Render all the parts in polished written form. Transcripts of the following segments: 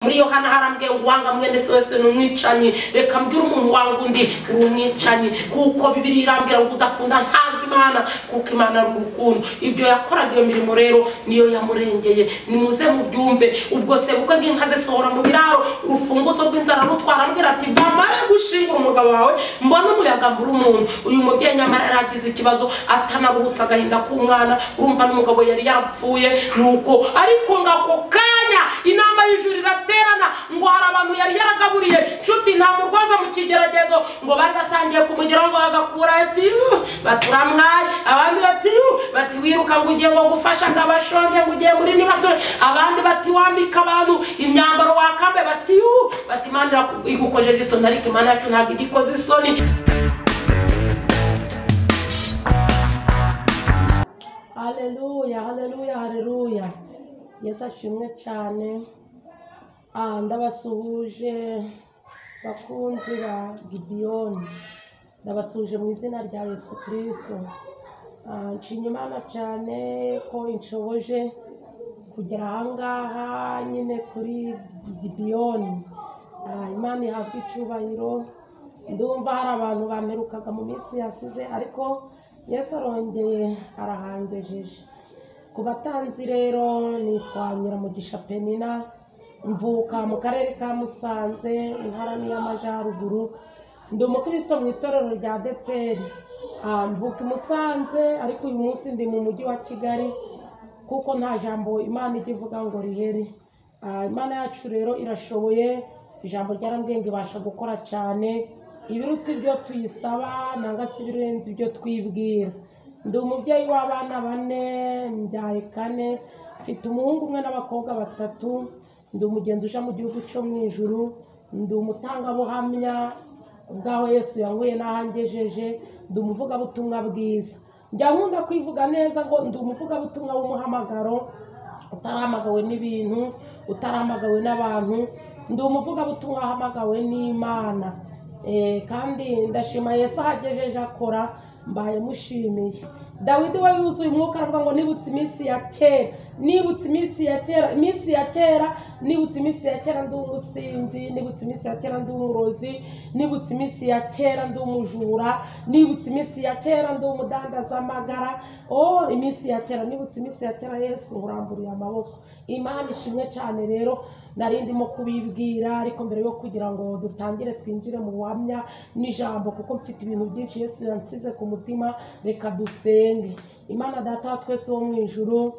muri Yohana harambwiye ngo wanga mwene se wese n'umwicanyi reka mbwira umuntu wanga undi umwicanyi kuko Bibiliya irambwira ngo udakunda ntazi Imana kuko Imana ari urukundo ibyo yakoraga iyo mirimo rero niyo yamurengeye nimuze mu byumve ubwo se kuko inka zisohora mu biraro urufunguzo rw'inzara rutwara ambwira ati bamare gushingura umugabo wawe mbona umuyaga mbura umuntu uyu mubyeyi nyamara yaragize ikibazo atanaruhutsa agahinda k'umwana urumva n'umugabo yari yarapfuye nuko ariko ngako kanya inama y'ijuru iraterana ngo hari abantu yari yaragaburiye nshuti nta murwaza mu kigeragezo ngo bari batangiye kumugeraho ngo bagakura ati baturamwaye abandi bati wiruka ngo ugiye ngo gufasha ndabashonje ngo ugiye muri nibature abandi bati wambika abantu imyambaro wakambe bati Imana igukojeje isoni ariko Imana yacu ntabwo igikoze isoni. Haleluya haleluya haleluya Yesu ashimwe cyane. Ndabasuhuje bakunzi ba Gideyoni, ndabasuhuje mu izina rya Yesu Kristo. Nshimye Imana cyane ko inshoboje kugera ahangaha nyine kuri Gideyoni. Imana ihabwe icyubahiro. Ndumva hari abantu bamerukaga mu minsi yasize ariko Yesu arongeye arahangejeje. Ku batanzi rero nitwa Nyiramugisha Penina, mvuka mu karere ka Musanze intara y'Amajyaruguru. Ndi umukristo mu itorero rya ADEPR. Mvuka i Musanze ariko uyu munsi ndi mu mujyi wa Kigali kuko nta jambo Imana ijya ivuga ngo rihere. Imana yacu rero irashoboye, ijambo ryarambwiye ngo ibasha gukora cyane ibiruta ibyo tuyisaba nanga si birenze ibyo twibwira. Ndi umubyeyi w'abana 4, mbyaye 4, mfite umuhungu umwe n'abakobwa 3. Ndi umugenzi uja mu gihugu cyo mu ijuru. Ndi umutangabuhamya bwaho Yesu yanguye n'ahangejeje. Ndi umuvugabutumwa bwiza. Njya nkunda kwivuga neza ngo ndi umuvugabutumwa w'umuhamagaro utaramagawe n'ibintu, utaramagawe n'abantu. Ndi umuvugabutumwa wahamagawe n'Imana. Kandi ndashima Yesu ahagejeje akora, mbaye mushimiye. Dawidi we yuzuye umwuka aravuga ngo nibutse iminsi ya kera, nibutse iminsi ya kera, iminsi ya kera, nibutse iminsi ya kera ndi umusinzi, nibutse iminsi ya kera ndi umurozi, nibutse iminsi ya kera ndi umujura, nibutse iminsi ya kera ndi umudandaza amagara. Iminsi ya kera, nibutse iminsi ya kera Yesu uramburiye amaboko. Imana ishimwe cyane rero. Nari ndimo kubibwira ariko mbere yo kugira ngo dutangire twinjire mu buhamya n'ijambo kuko mfite ibintu byinshi Yesu yansize ku mutima, reka dusenge. Imana Data wa twese wo mu ijuru,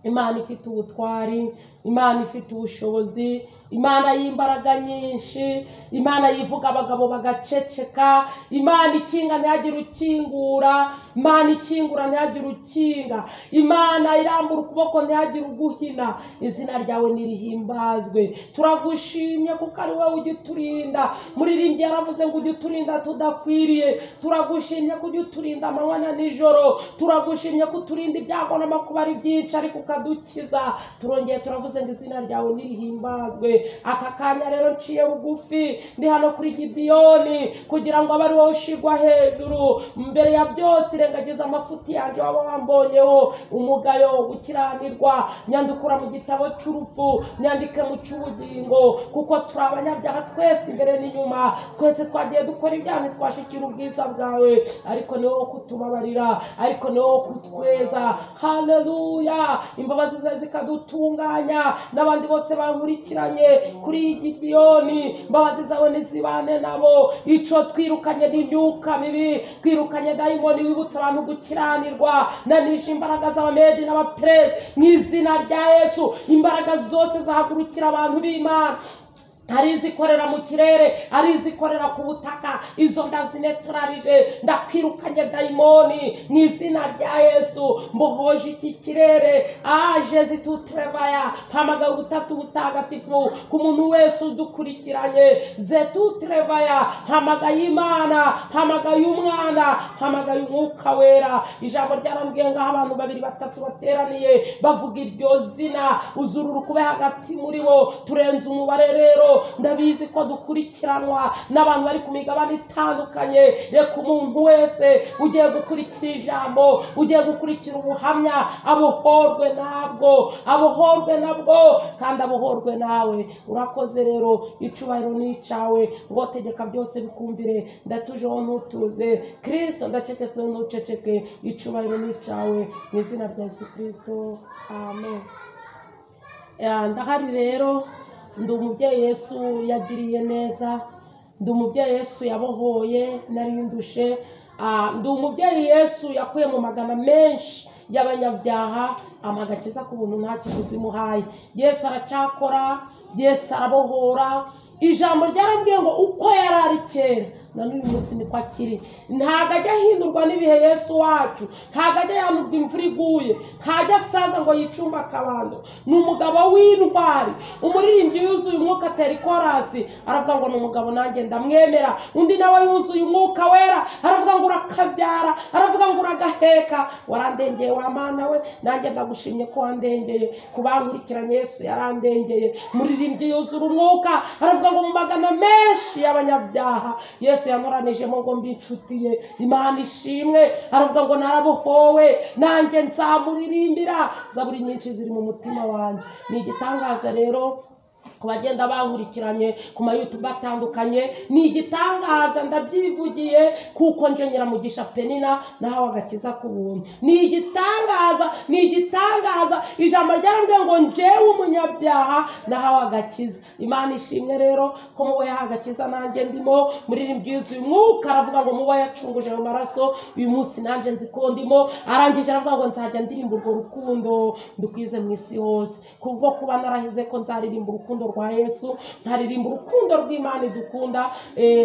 Imana ifite ubutwari, Imana ifite ubushobozi, Imana y'imbaraga nyinshi, Imana yivuga abagabo bagaceceka, Imana ikinga ntihagire ukingura, Imana ikingura ntihagire ukinga, Imana irambura ukuboko ntihagire uguhina. Izina ryawe nirihimbazwe. Turagushimye kuko ari wowe ujya uturinda. Muririmbyi yaravuze ngo ujya uturinda tudakwiriye. Turagushimye ko ujya uturinda amanywa na nijoro. Turagushimye ko uturinda ibyago n'amakuba ari byinshi ariko ukadukiza. Turongeye turavuze ngo izina ryawe nirihimbazwe. Aka kanya rero nciye bugufi ndi hano kuri Gideyoni kugira ngo abe ari wowe ushirwa hejuru. Mbere ya byose irengagiza amafuti yanjye waba wambonyeho umugayo wo gukiranirwa. Nyandukura mu gitabo cy'urupfu, nyandike mu cy'ubugingo kuko turi abanyabyaha twese imbere n'inyuma. Twese twagiye dukora ibyaha ntitwashikira ubwiza bwawe, ariko ni wowe kutubabarira, ariko ni wowe kutweza. Haleluya. Imbabazi zawe zikadutunganya n'abandi bose bankurikiranye kuri Gideyoni. Imbabazi zawe nizibane nabo. Ico twirukanye n'imyuka mibi, twirukanye dayimoni wibutsa abantu gukiranirwa, nanisha imbaraga z'abamedi n'abaperezi mu izina rya Yesu. Imbaraga zose zahagurukira abantu b'Imana, hari izikorera mu kirere, hari izikorera ku butaka, izo ndazinetrarije. Ndakwirukanye dayimoni mu izina rya Yesu. Mbohoje iki kirere. Jezi tutrevaya. Hamagaye ubutatu butagatifu ku muntu wese udukurikiranye. Zetutrevaya. Hamagaye Imana, hamagaye Umwana, hamagaye Umwuka Wera. Ijambo ryarambwiye ngo abantu 2 3 bateraniye bavuga iryo zina, uzururu kube hagati muri bo. Turenze umubare rero ndabizi ko dukurikiranwa n'abantu bari ku migabane itandukanye. Reka umuntu wese ugiye gukurikira ijambo, ugiye gukurikira ubuhamya, abohorwe nabwo kandi abohorwe nawe. Urakoze rero, icubahiro ni icawe, ngo tegeka byose bikumvire. Ndatujeho ntutuze, Kristo ndacecetse ntuceceke, icubahiro ni icawe, mu izina rya Yesu Kristo, amen. Ndahari rero, ndi umubyeyi Yesu yagiriye neza, ndi umubyeyi Yesu yabohoye nari ndushe, ndi umubyeyi Yesu yakuye mu magana menshi y'abanyabyaha, amagakiza ku buntu nta kiguzi muhaye. Yesu aracyakora, Yesu arabohora. Ijambo ryarambwiye ngo uko yari ari kera na n'uyu munsi niko akiri. Ntago ajya ahindurwa n'ibihe Yesu wacu, ntago ajya yanurwa imvura iguye, ntajya asaza ngo yicumba akabando. Ni umugabo w'intwari. Umuririmbyi yuzuye umwuka atera ikorasi aravuga ngo ni umugabo nanjye ndamwemera. Undi nawe yuzuye umwuka wera aravuga ngo urakabyara, aravuga ngo uragaheka. Warandengeye wa Mana we, nanjye ndagushimye ko wandengeye. Kubankurikiranye Yesu yarandengeye. Umuririmbyi yuzura umwuka aravuga ngo mu magana menshi y'abanyabyaha Yesu yamuranijemo ngo mbi inshuti ye. Imana ishimwe. Aravuga ngo narabohowe, nanjye nzamuririmbira. Zaburi nyinshi ziri mu mutima wanjye. Ni igitangaza rero ku bagenda bankurikiranye ku ma YouTube atandukanye. Ni igitangaza, ndabyivugiye, kuko nje Nyiramugisha Penina nahawe agakiza ku buntu. Ni igitangaza. Ijambo ryarambwiye ngo njyewe umunyabyaha nahawe agakiza. Imana ishimwe rero ko muwe yahawe agakiza nanjye ndimo. Muririmbyi yuzuye umwuka aravuga ngo muwe yacunguje mu maraso, uyu munsi nanjye nzi ko ndimo. Arangije aravuga ngo nzajya ndirimba urwo rukundo ndukwize mu isi hose. Kubwo kuba narahize ko nzaririmba urukundo rwa Yesu, nkaririmba urukundo rw'Imana idukunda.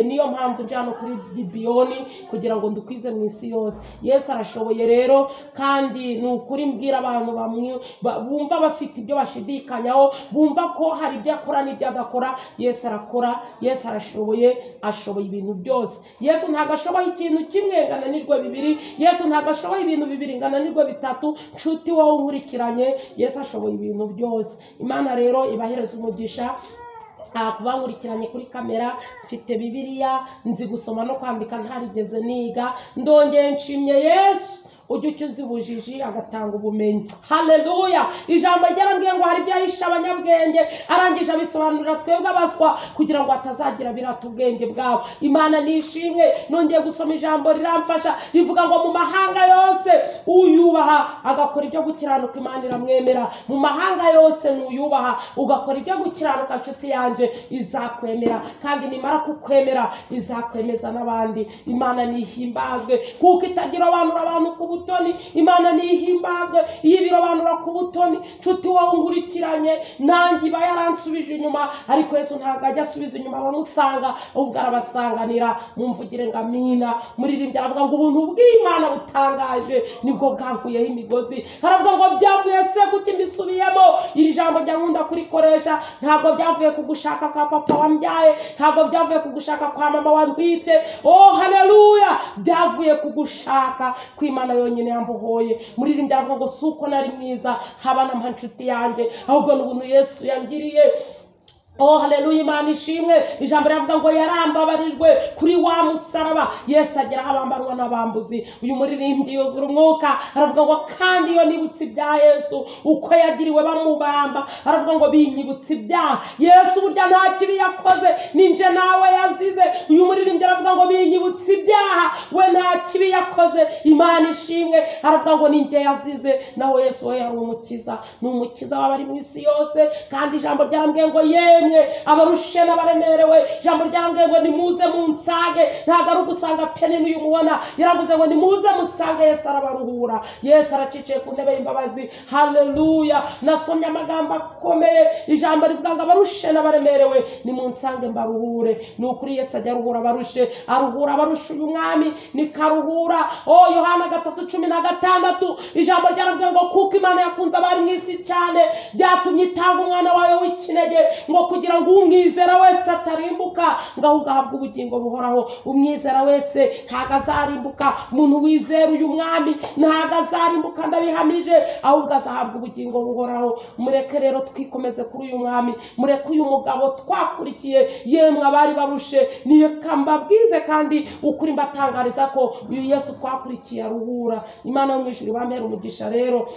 Niyo mpamvu nje hano kuri Gibiyoni kugira ngo ndukwize mu isi yose. Yesu arashoboye rero, kandi ni ukuri mbwira abantu bamwe bumva bafite ibyo bashidikanyaho, bumva ko hari ibyo akora n'ibyo adakora. Yesu arakora, Yesu arashoboye, ashoboye ibintu byose. Yesu ntabwo ashoboye ikintu kimwe ngana nirwe bibiri, Yesu ntabwo ashoboye ibintu bibiri ngana nirwe bitatu. Nshuti wowe unkurikiranye, Yesu ashoboye ibintu byose. Imana rero ibahereza umugisha. Kubankurikiranye kuri kamera, mfite Bibiliya, nzi gusoma no kwandika ntarigeze niga. Ndongeye nshimye Yesu ujya ucyuza ubujiji agatanga ubumenyi. Haleluya. Ijambo ryarambwiye ngo hari ibyo ahisha abanyabwenge, arangije abisobanurira twebwe abaswa kugira ngo atazagira birata ubwenge bwabo. Imana nishimwe. Nongeye gusoma ijambo riramfasha, rivuga ngo mu mahanga yose uyubaha agakora ibyo gukiranuka Imana iramwemera. Mu mahanga yose nuyubaha ugakora ibyo gukiranuka, nshuti yanjye, izakwemera, kandi nimara kukwemera izakwemeza n'abandi. Imana nihimbazwe kuko itagira abantu ku butoni. Imana nihimbazwe iyo ibirobanura ku butoni. Nshuti wowe unkurikiranye, nanjye iba yaransubije inyuma, ariko Yesu ntabwo ajya asubiza inyuma abamusanga, ahubwo arabasanganira. Mumvugire ngo amina. Muririmbyi aravuga ngo ubuntu bw'Imana butangaje nibwo bwankuyeho imigozi. Aravuga ngo byavuye se kuki mbisubiyemo. Iri jambo njya nkunda kurikoresha. Ntabwo byavuye kugushaka kwa papa wambyaye, ntabwo byavuye kugushaka kwa mama wantwite. Oh haleluya. Byavuye kugushaka kw'Imana yonyine yambohoye. Muririmbyi aravuga ngo suko nari mwiza haba na nshuti yanjye, ahubwo n'ubuntu Yesu yangiriye. Oh haleluya. Imana ishimwe. Ijambo riravuga ngo yarambabarijwe kuri wa musaraba. Yesu agera aho abambarwa n'abambuzi. Uyu muririmbyi yuzura umwuka aravuga ngo kandi iyo nibutse ibya Yesu uko yagiriwe bamubamba, aravuga ngo binyibutse ibyaha. Yesu burya nta kibi yakoze, ninje nawe yazize. Uyu muririmbyi aravuga ngo binyibutse ibyaha, we nta kibi yakoze. Imana ishimwe. Aravuga ngo ninje yazize, nawe Yesu we yari umukiza. Ni umukiza w'abari mu isi yose. Kandi ijambo ryarambwiye ngo yemwe abarushe n'abaremerewe, ijambo ryarambwiye ngo nimuze munsange. Ntabwo ari ugusanga Penina uyu mubona, yaravuze ngo nimuze musange. Yesu arabaruhura. Yesu araciciye ku ntebe y'imbabazi. Haleluya. Nasomye amagambo akomeye. Ijambo rivuga ngo abarushe n'abaremerewe nimunsange mbaruhure. Ni ukuri Yesu ajya aruhura abarushe, aruhura abarushe. Uyu mwami nikaruhura. Oh Yohana 3:16 ijambo ryarambwiye ngo kuko Imana yakunze abari mu isi cyane byatumye itanga umwana wayo w'ikinege ngo kugira ngo umwizera wese atarimbuka ngo ahubwo ahabwe ubugingo buhoraho. Umwizera wese ntago azarimbuka, umuntu wizera uyu mwami ntago azarimbuka ndabihamije, ahubwo azahabwa ubugingo buhoraho. Mureke rero twikomeze kuri uyu mwami, mureke uyu mugabo twakurikiye, yemwe abari barushe niyo kambabwize kandi ukuri mbatangariza ko uyu Yesu twakurikiye aruhura. Imana yo mu ijuru bampera umugisha. Rero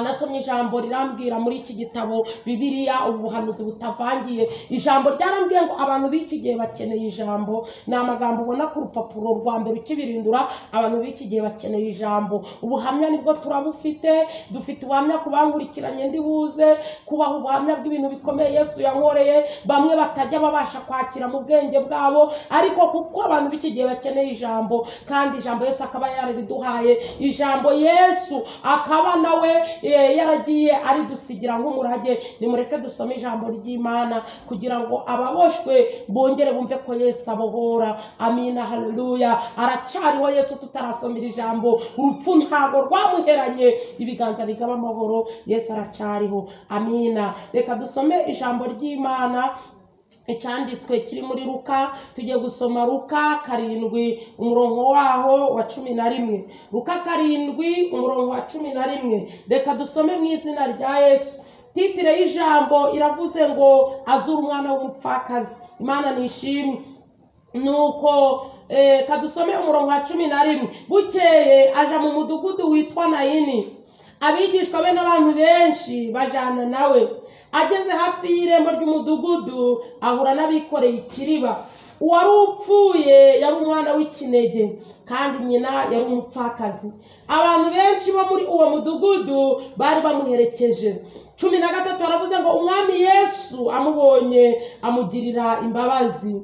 nasomye ijambo rirambwira muri iki gitabo Bibiliya ubuhanuzi butavangiye. Ijambo ryarambwiye ngo abantu b'iki gihe bakeneye ijambo. Ni amagambo ubona ku rupapuro rwa mbere ukibirindura, abantu b'iki gihe bakeneye ijambo. Ubuhamya nibwo turabufite, dufite ubuhamya ku bankurikiranye ndi buze kubaha ubuhamya bw'ibintu bikomeye Yesu yankoreye, bamwe batajya babasha kwakira mu bwenge bwabo, ariko kuko abantu b'iki gihe bakeneye ijambo, kandi ijambo Yesu akaba yarariduhaye, ijambo Yesu akaba nawe yaragiye ari dusigira nk'umurage. Nimureke dusome ijambo ry'Imana kugira ngo ababoshwe bongere bumve ko Yesu abohora. Amina, haleluya. Aracariho Yesu tutarasomera ijambo, urupfu ntago rwamuheranye, ibiganza bigaba amahoro, Yesu aracariho. Amina. Reka dusome ijambo ry'Imana icyanditswe kiri muri Luka. Tugiye gusoma Luka 7 umurongo waho wa 11. Luka 7 umurongo wa 11. Reka dusome mu izina rya Yesu. Titire y'ijambo iravuze ngo azura umwana w'umupfakazi. Imana nishimwe. Nuko kadusome umurongo wa 11. Bukeye aja mu mudugudu witwa Nayini, abigishwa be n'abantu benshi bajana nawe. Ageze hafi y'irembo ry'umudugudu ahura n'abikoreye ikiriba. Uwari upfuye yari umwana w'ikinege, kandi nyina yari umupfakazi. Abantu benshi bo muri uwo mudugudu bari bamuherekeje. 13 aravuze ngo umwami Yesu amubonye amugirira imbabazi,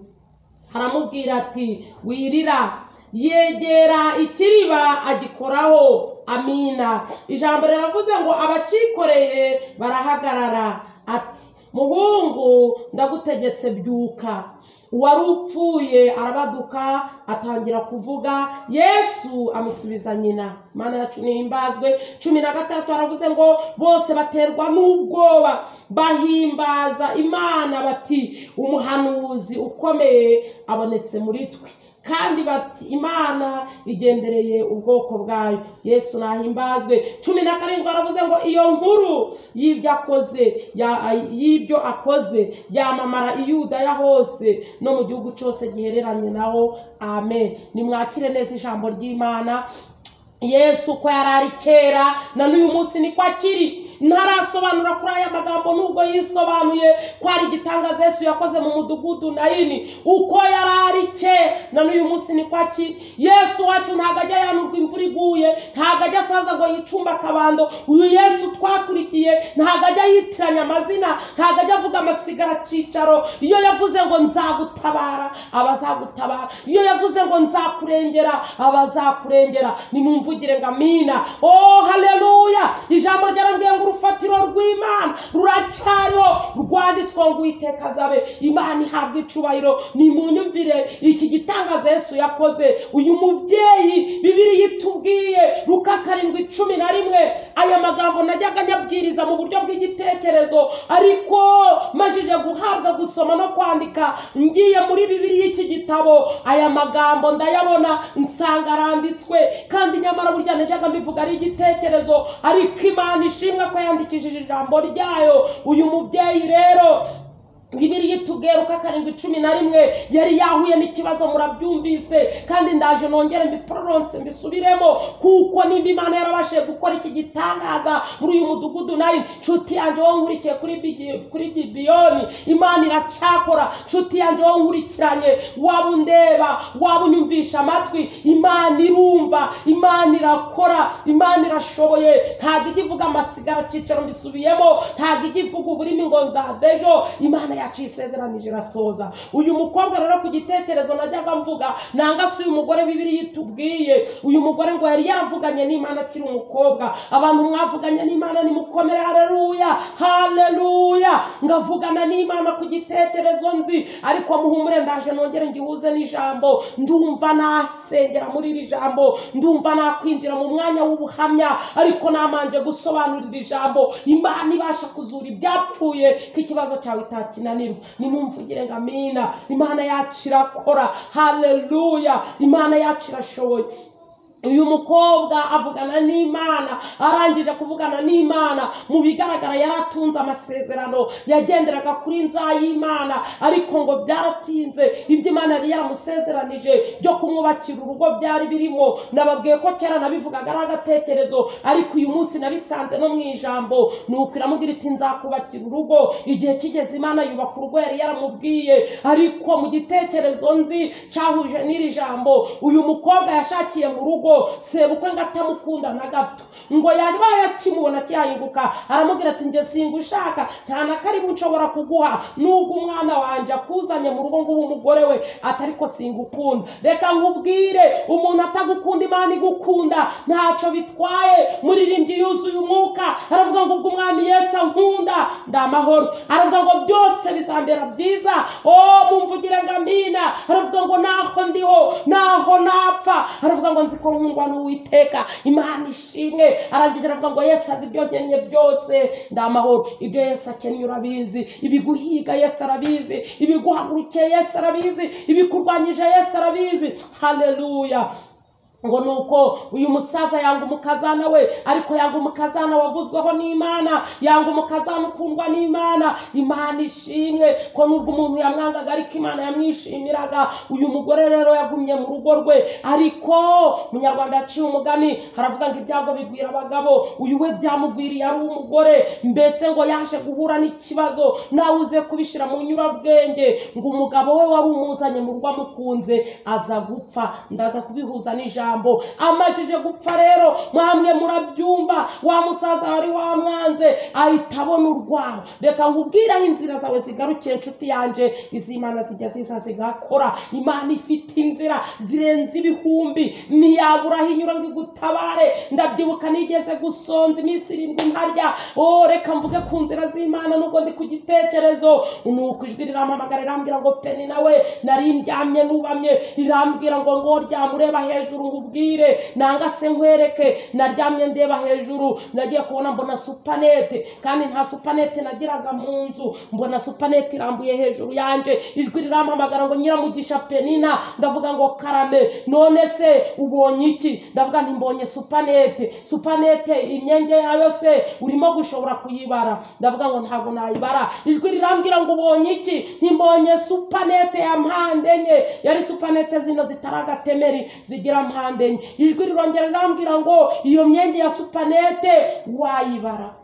aramubwira ati wirira, yegera ikiriba agikoraho. Amina. Ijambo riravuze ngo abacikoreye barahagarara, ati muhungu ndagutegetse byuka. Uwari upfuye arabaduka atangira kuvuga. Yesu amusubiza nyina. Imana yacu nihimbazwe. 13 aravuze ngo bose baterwa n'ubwoba, bahimbaza Imana bati umuhanuzi ukomeye abonetse muri twe, kandi bati Imana igendereye ubwoko bwayo. Yesu nahimbazwe. 17 aravuze ngo iyo nkuru y'ibyo akoze yamamara i Yudaya hose no mu gihugu cyose gihereranye naho. Amen. Nimwakire neza ijambo ry'Imana. Yesu ko yarari kera na n'uyu munsi niko akiri. Ntarasobanura kuri aya magambo nubwo yisobanuye ko ari igitangaza Yesu yakoze mu mudugudu Nayini. Uko yarari kera na n'uyu munsi niko akiri. Yesu wacu ntago ajya yanurwa imvura iguye, ntago ajya asaza ngo yicumba akabando. Uyu Yesu twakurikiye ntago ajya yitiranya amazina, ntago ajya avuga amasigara cicaro. Iyo yavuze ngo nzagutabara abazagutabara, iyo yavuze ngo nzakurengera abazakurengera. Nimumvugire ngo amina. Oh haleluya. Ijambo ryarambwiye ngo urufatiro rw'Imana ruracyariho, rwanditswe ngo Uwiteka azabe. Imana ihabwa icubahiro. Nimunyumvire iki gitangaza Yesu yakoze. Uyu mubyeyi Bibiliya itubwiye Luka 7:11. Aya magambo najyaga nyabwiriza mu buryo bw'igitekerezo, ariko majije guhabwa gusoma no kwandika ngiye muri Bibiliya iki gitabo, aya magambo ndayabona nsanga aranditswe, kandi nyamara burya najyaga mbivuga ari igitekerezo, ariko Imana ishimwe ko yandikishije ijambo ryayo. Uyu mubyeyi rero Bibiliya itubwiye Luka 7:11 yari yahuye n'ikibazo, murabyumvise, kandi ndaje nongere mbipronounce mbisubiremo, kuko nimba Imana yarabashe gukora iki gitangaza muri uyu mudugudu Nayini. Nshuti yanjye wo nkurikiye kuri Gibiyoni, Imana iracyakora. Nshuti yanjye wo nkurikiranye, waba undeba waba unyumvisha amatwi, Imana irumva, Imana irakora, Imana irashoboye. Ntago ijya ivuga amasigara cicaro mbisubiyemo, ntago ijya ivuga uburimi ngo ndadejo. Imana yacu isezeranije irasoza. Uyu mukobwa rero ku gitekerezo najyaga mvuga, nanga si uyu mugore Bibiliya itubwiye. Uyu mugore ngo yari yaravuganye n'Imana akiri umukobwa. Abantu mwavuganye n'Imana nimukomere, haleluya haleluya. Ngavugana n'Imana ku gitekerezo nzi, ariko muhumure ndaje nongere ngihuze n'ijambo. Ndumva nasengera muri iri jambo, ndumva nakwinjira mu mwanya w'ubuhamya, ariko namanje gusobanurira ijambo. Imana ibasha kuzura ibyapfuye ko ikibazo cyawe itakine kinanirwa. Nimumvugire ngo amina. Imana yacu irakora. Haleluya. Imana yacu irashoboye. Uyu mukobwa avugana n'Imana, arangije kuvugana n'Imana, mu bigaragara yaratunze amasezerano, yagenderaga kuri Nzayimana, ariko ngo byaratinze ibyo Imana yari yaramusezeranije byo kumwubakira urugo byari birimo. Nababwiye ko kera nabivugaga ari agatekerezo, ariko uyu munsi nabisanze no mu ijambo. Nuko iramubwira iti nzakubakira urugo. Igihe kigeze Imana yubaka urugo yari yaramubwiye, ariko mu gitekerezo nzi cyahuje n'iri jambo, uyu mukobwa yashakiye mu rugo sebukwe ngo atamukunda na gato, ngo yaba yakimubona cyahinguka, aramubwira ati nje singushaka, nta na karibu nshobora kuguha, nubwo umwana wanje akuzanye mu rugo ngo umugore we atariko singukunda. Reka nkubwire, umuntu atagukunda Imana igukunda ntacyo bitwaye. Muririmbyi yuzuye umwuka aravuga ngo ubwo umwami Yesu ankunda ndamahoro, aravuga ngo byose bizambera byiza. Mumvugire ngo amina. Aravuga ngo naho ndiho naho napfa, aravuga ngo nziko nkundwa n'Uwiteka. Imana ishimwe. Arangije aravuga ngo Yesu azi ibyo nkenye byose ndamahoro. Ibyo Yesu akeneye urabizi, ibiguhiga Yesu arabizi, ibiguhagurukiye Yesu arabizi, ibikurwanyije Yesu arabizi. Haleluya. Ngo nuko uyu musaza yanga umukazana we, ariko yanga umukazana wavuzweho n'Imana, yanga umukazana ukundwa n'Imana. Imana ishimwe ko nubwo umuntu yamwangaga ariko Imana yamwishimiraga. Uyu mugore rero yagumye mu rugo rwe, ariko Munyarwanda yaciye umugani haravuga ngo ibyago bigwira abagabo. Uyu we byamugwiriye ari umugore, mbese ngo yaje guhura n'ikibazo nawe uze kubishira mu nyurabwenge, ngo umugabo we wari umuzanye mu rugo amukunze aza gupfa. Ndaza kubihuza n'ijambo. Amajije gupfa rero mwamwe murabyumva, wa musaza wari wamwanze ahita abona urwara. Reka nkubwiraho inzira zawe zigarukiye inshuti yanje, iz'Imana zijya ziza zigakora. Imana ifite inzira zirenze ibihumbi, ntiyaburaho inyura ngo igutabare. Ndabyibuka nigeze gusonza iminsi 7 ntarya. Reka mvuge ku nzira z'Imana nubwo ndi ku gitekerezo. Nuko ijwi rirampamagara irambwira ngo Peni nawe nari ndyamye nubamye, irambwira ngo ryamureba hejuru ubwire nanga se nkwereke. Naryamye ndeba hejuru, nagiye kubona mbona supanete, kandi nta supanete nagiraga mu nzu. Mbona supanete irambuye hejuru yanje, ijwi rirampamagara ngo Nyiramugisha Penina. Ndavuga ngo karame, none se ubonye iki? Ndavuga nti mbonye supanete. Supanete imyenge yayo se urimo gushobora kuyibara? Ndavuga ngo ntago nayibara. Ijwi rirambwira ngo ubonye iki? Ntimbonye supanete ya mpande enye, yari supanete zino zitaragatemeri zigira mpande enye. Ijwi rirongera rirambwira ngo iyo myenge ya supanete wayibara?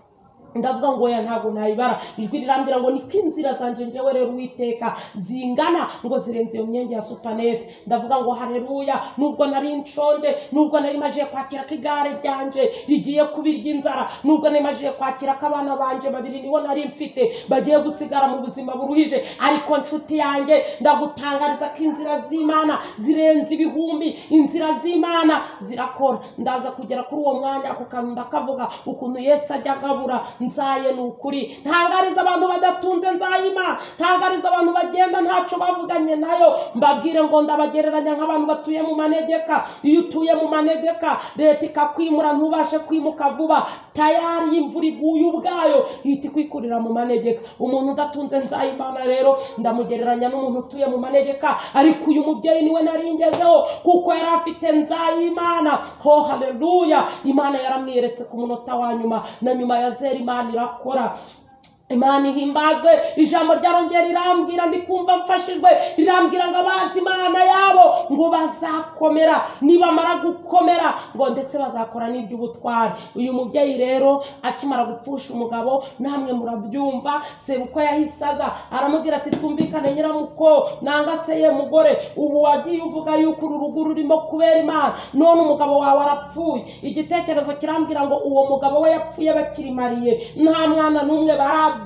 Ndavuga ngo ya ntago nayibara. Ijwi rirambwira ngo niko inzira zanje njewe rero Uwiteka zingana ngo zirenze iyo myenge ya supanete. Ndavuga ngo haleluya. Nubwo nari nshonje, nubwo nari maje kwakira ko igare ryanje rigiye kubirya inzara, nubwo nari maje kwakira ko abana banje babiri nibo nari mfite bagiye gusigara mu buzima buruhije, ariko nshuti yanjye ndagutangariza ko inzira z'Imana zirenze ibihumbi. Inzira z'Imana zirakora. Ndaza kugera kuri uwo mwanya ako kantu ndakavuga ukuntu Yesu ajya agabura. Nzaye n'ukuri. Ntangariza abantu badatunze Nzayimana, ntangariza abantu bagenda ntacyo bavuganye nayo. Mbabwire ngo ndabagereranya nk'abantu batuye mu manegeka. Iyo utuye mu manegeka, leta ikakwimura ntubashe kwimuka vuba, tayari imvura iguye ubwayo ihita ikwikurira mu manegeka. Umuntu udatunze Nzayimana rero ndamugereranya n'umuntu utuye mu manegeka, ariko uyu mubyeyi niwe naringezeho kuko yari afite Nzayimana. Haleluya. Imana yaramwiyeretse ku munota wa nyuma, na nyuma ya zeri Imana irakora. Imana ihimbazwe. Ijambo ryarongera rirambwira ndikumva mfashijwe, rirambwira ngo abazi Imana yabo ngo bazakomera, nibamara gukomera ngo ndetse bazakora n'iby'ubutwari. Uyu mubyeyi rero akimara gupfusha umugabo, namwe murabyumva, sebukwe yahise aza aramubwira ati twumvikane Nyiramuko nanga se ye mugore, ubu wagiye uvuga yuko uru rugo rurimo kubera Imana, none umugabo wawe arapfuye. Igitekerezo kirambwira ngo uwo mugabo we yapfuye bakirimariye, nta mwana n'umwe barabyara.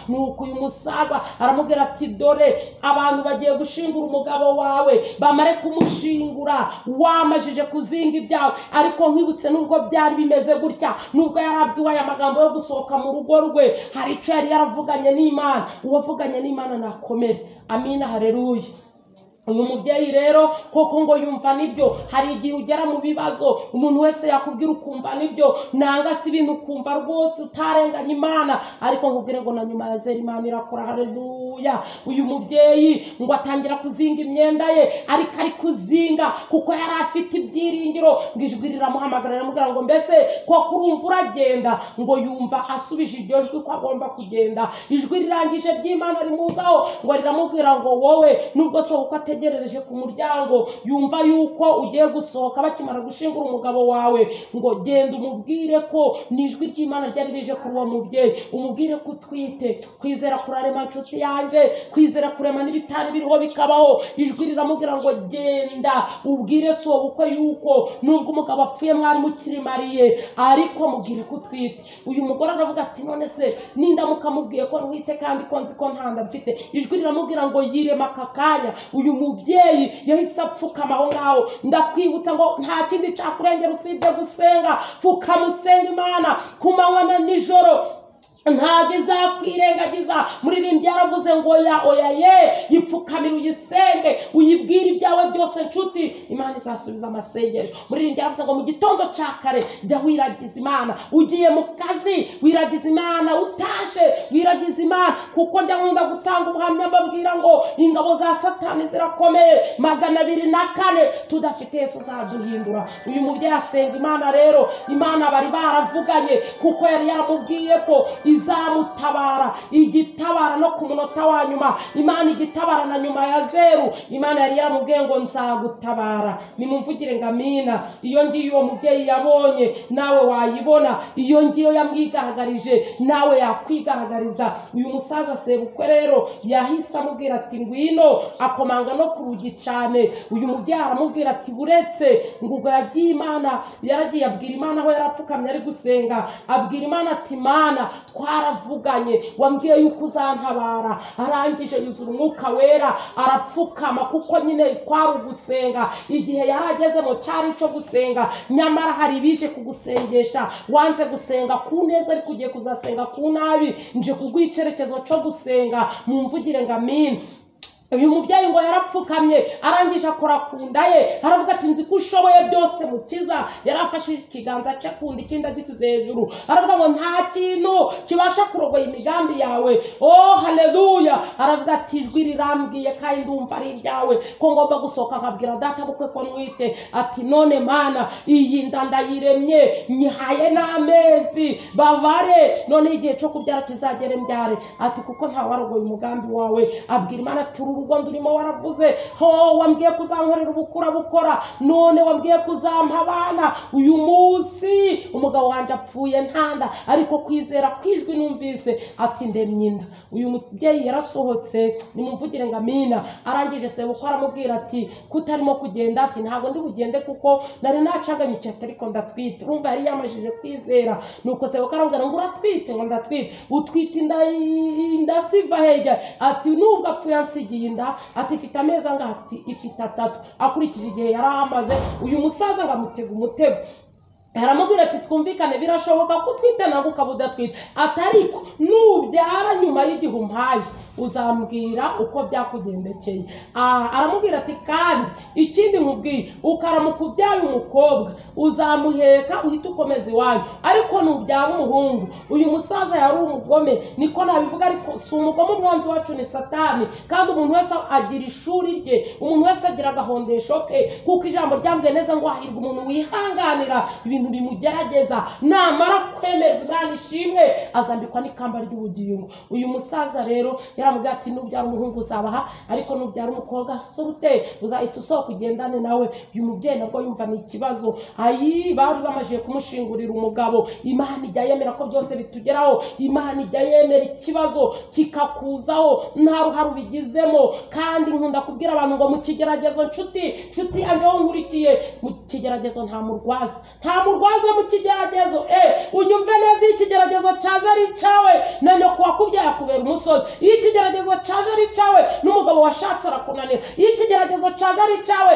Nuko uyu musaza aramubwira ati dore abantu bagiye gushingura umugabo wawe, bamare kumushingura wamajije kuzinga ibyawe. Ariko nkibutse nubwo byari bimeze gutya, nubwo yarabwiwe aya magambo yo gusohoka mu rugo rwe, hari icyo yari yaravuganye n'Imana. Uwavuganye n'Imana nakomere. Amina. Haleluya. uyu mubyeyi rero koko ngo yumva nibyo. Hari igihe ugera mu bibazo umuntu wese yakubwira ukumva nibyo, nanga si ibintu ukumva rwose utarenganya Imana, ariko nkubwire ngo na nyuma ya zera Imana irakora. Haleluya. Uyu mubyeyi ngo atangira kuzinga imyenda ye, ariko ari kuzinga kuko yari afite ibyiringiro. Ngo ijwi riramuhamagara riramubwira ngo mbese koko urumva uragenda? Ngo yumva asubije iryo jwi ko agomba kugenda. Ijwi rirangije ry'Imana rimuzaho ngo riramubwira ngo wowe nubwo sohoka ategerereje ku muryango, yumva yuko ugiye gusohoka bakimara gushingura umugabo wawe, ngo genda umubwire ko n'ijwi ry'Imana ryari rije kuri uwo mubyeyi, umubwire ko utwite. Kwizera kurarema nshuti yanjye, kwizera kurema n'ibitari biriho bikabaho. Ijwi riramubwira ngo genda ubwire so bukwe yuko nubwo umugabo apfuye mwari mukirimariye, ariko mubwire ko utwite. Uyu mugore aravuga ati none se nindamuka mubwiye ko ntwite kandi ko nzi ko ntanda mfite? Ijwi riramubwira ngo yirema aka kanya. Uyu mubyeyi yahise apfukama aho ngaho. Ndakwibutsa ngo nta kindi cyakurengera usibye gusenga. Fukamusenga Imana ku manywa na nijoro, ntabwo izakwirengagiza. Muririmbyi yaravuze ngo oya ye, yipfukamira uyisenge, uyibwire ibyawe byose nshuti, Imana izasubiza amasengesho. Muririmbyi yaravuze ngo mu gitondo cya kare jya wiragiza Imana, ugiye mu kazi wiragiza Imana, utashe wiragiza Imana, kuko njya nkunda gutanga ubuhamya mbabwira ngo ingabo za Satani zirakomeye 204 tudafite Yesu zaduhindura. Uyu mubyeyi asenga Imana rero, Imana bari baravuganye kuko yari yaramubwiye ko izamutabara, igitabara no ku munota wa nyuma. Imana igitabara na nyuma ya zeru. Imana yari yaramubwiye ngo nzagutabara. Nimumvugire ngo amina. Iyo ngiyo uwo mubyeyi yabonye nawe wayibona, iyo ngiyo yamwigaragarije nawe yakwigaragariza. Uyu musaza sebukwe rero yahise amubwira ati ngwino, akomanga no ku rugi cyane. Uyu mubyeyi aramubwira ati buretse ngo ubwo yagiye Imana, yaragiye abwira Imana aho yarapfukamye ari gusenga, abwira Imana ati Mana twaravuganye, wambwiye yuko uzantabara. Arangije yuzura umwuka wera, arapfukama kuko nyine kwari ugusenga. Igihe yarageze mu cyari cyo gusenga, nyamara hari bije kugusengesha, wanze gusenga ku neza ariko ugiye kuzasenga ku nabi. Nje kuguha icyerekezo cyo gusenga. Mumvugire ngo amina. Uyu mubyeyi ngo yarapfukamye, arangije akora ku nda ye, aravuga ati nzi ko ushoboye byose Mukiza. Yarafashe ikiganza cye kundi ikindi agisize hejuru, aravuga ngo nta kintu kibasha kurogoya imigambi yawe. Oh haleluya. Aravuga ati ijwi rirambwiye kandi ndumva ari iryawe ko ngomba gusohoka nkabwira data bukwe ko nwite. Ati none Mana iyi nda ndayiremye, nyihaye n'amezi babare, none igihe cyo kubyara kizagere mbyare. Ati kuko nta warogoye umugambi wawe. Abwira Imana ati urugo ndurimo waravuze, ho wambwiye kuzankorera ubukura bukora, none wambwiye kuzampa abana. Uyu munsi umugabo wanjye apfuye ntanda, ariko kwizera kwijwi numvise. Ati ndemye inda. Uyu mubyeyi yarasohotse, nimumvugire ngo amina. Arangije sebukwe aramubwira ati kutarimo kugenda? Ati ntabwo ndi bugende kuko nari nacaganye cyane ariko ndatwite. Urumva yari yamajije kwizera. Nuko sebukwe aramubwira ngo uratwite? Ngo ndatwite. Utwite inda siva heja? Ati nubwo apfuye ansigiye inda. Ati ifite amezi angahe? Ati ifite 3. Akurikije igihe yari amaze, uyu musaza ngamutega umutego. Aramubwira ati twumvikane, birashoboka ko utwite ntabwo ukaba udatwite, atariko nubyara nyuma y'igihe umpaye uzambwira uko byakugendekeye. Aramubwira ati kandi ikindi nkubwiye, ukaramuka ubyaye umukobwa uzamuheka uhita ukomeza iwanyu, ariko nubyara umuhungu. Uyu musaza yari umugome, niko nabivuga, ariko si umugome. Umwanzi wacu ni Satani, kandi umuntu wese agira ishuri rye, umuntu wese agira agahondesho ke, kuko ijambo ryambwiye neza ngo hahirwa umuntu wihanganira ibintu bimugerageza, namara kwemerwa Imana ishimwe azambikwa n'ikamba ry'ubugingo. Uyu musaza rero yaramubwira ati nubyara umuhungu uzabaha, ariko nubyara umukobwa sorute uzahita usohoka ugendane nawe. Uyu mubyeyi nabwo yumva ni ikibazo. Bari bamajije kumushingurira umugabo. Imana ijya yemera ko byose bitugeraho. Imana ijya yemera ikibazo kikakuzaho nta ruhare ubigizemo. kandi nkunda kubwira abantu ngo mu kigeragezo nshuti anje wo nkurikiye, mu kigeragezo nta murwaza mu kigeragezo. Unyumve neza, ikigeragezo cyaje ari cyawe nanyo kuwakubyaye akubera umusozi. Iyo ikigeragezo cyaje ari cyawe n'umugabo washatse arakunanira. Iyo ikigeragezo cyaje ari cyawe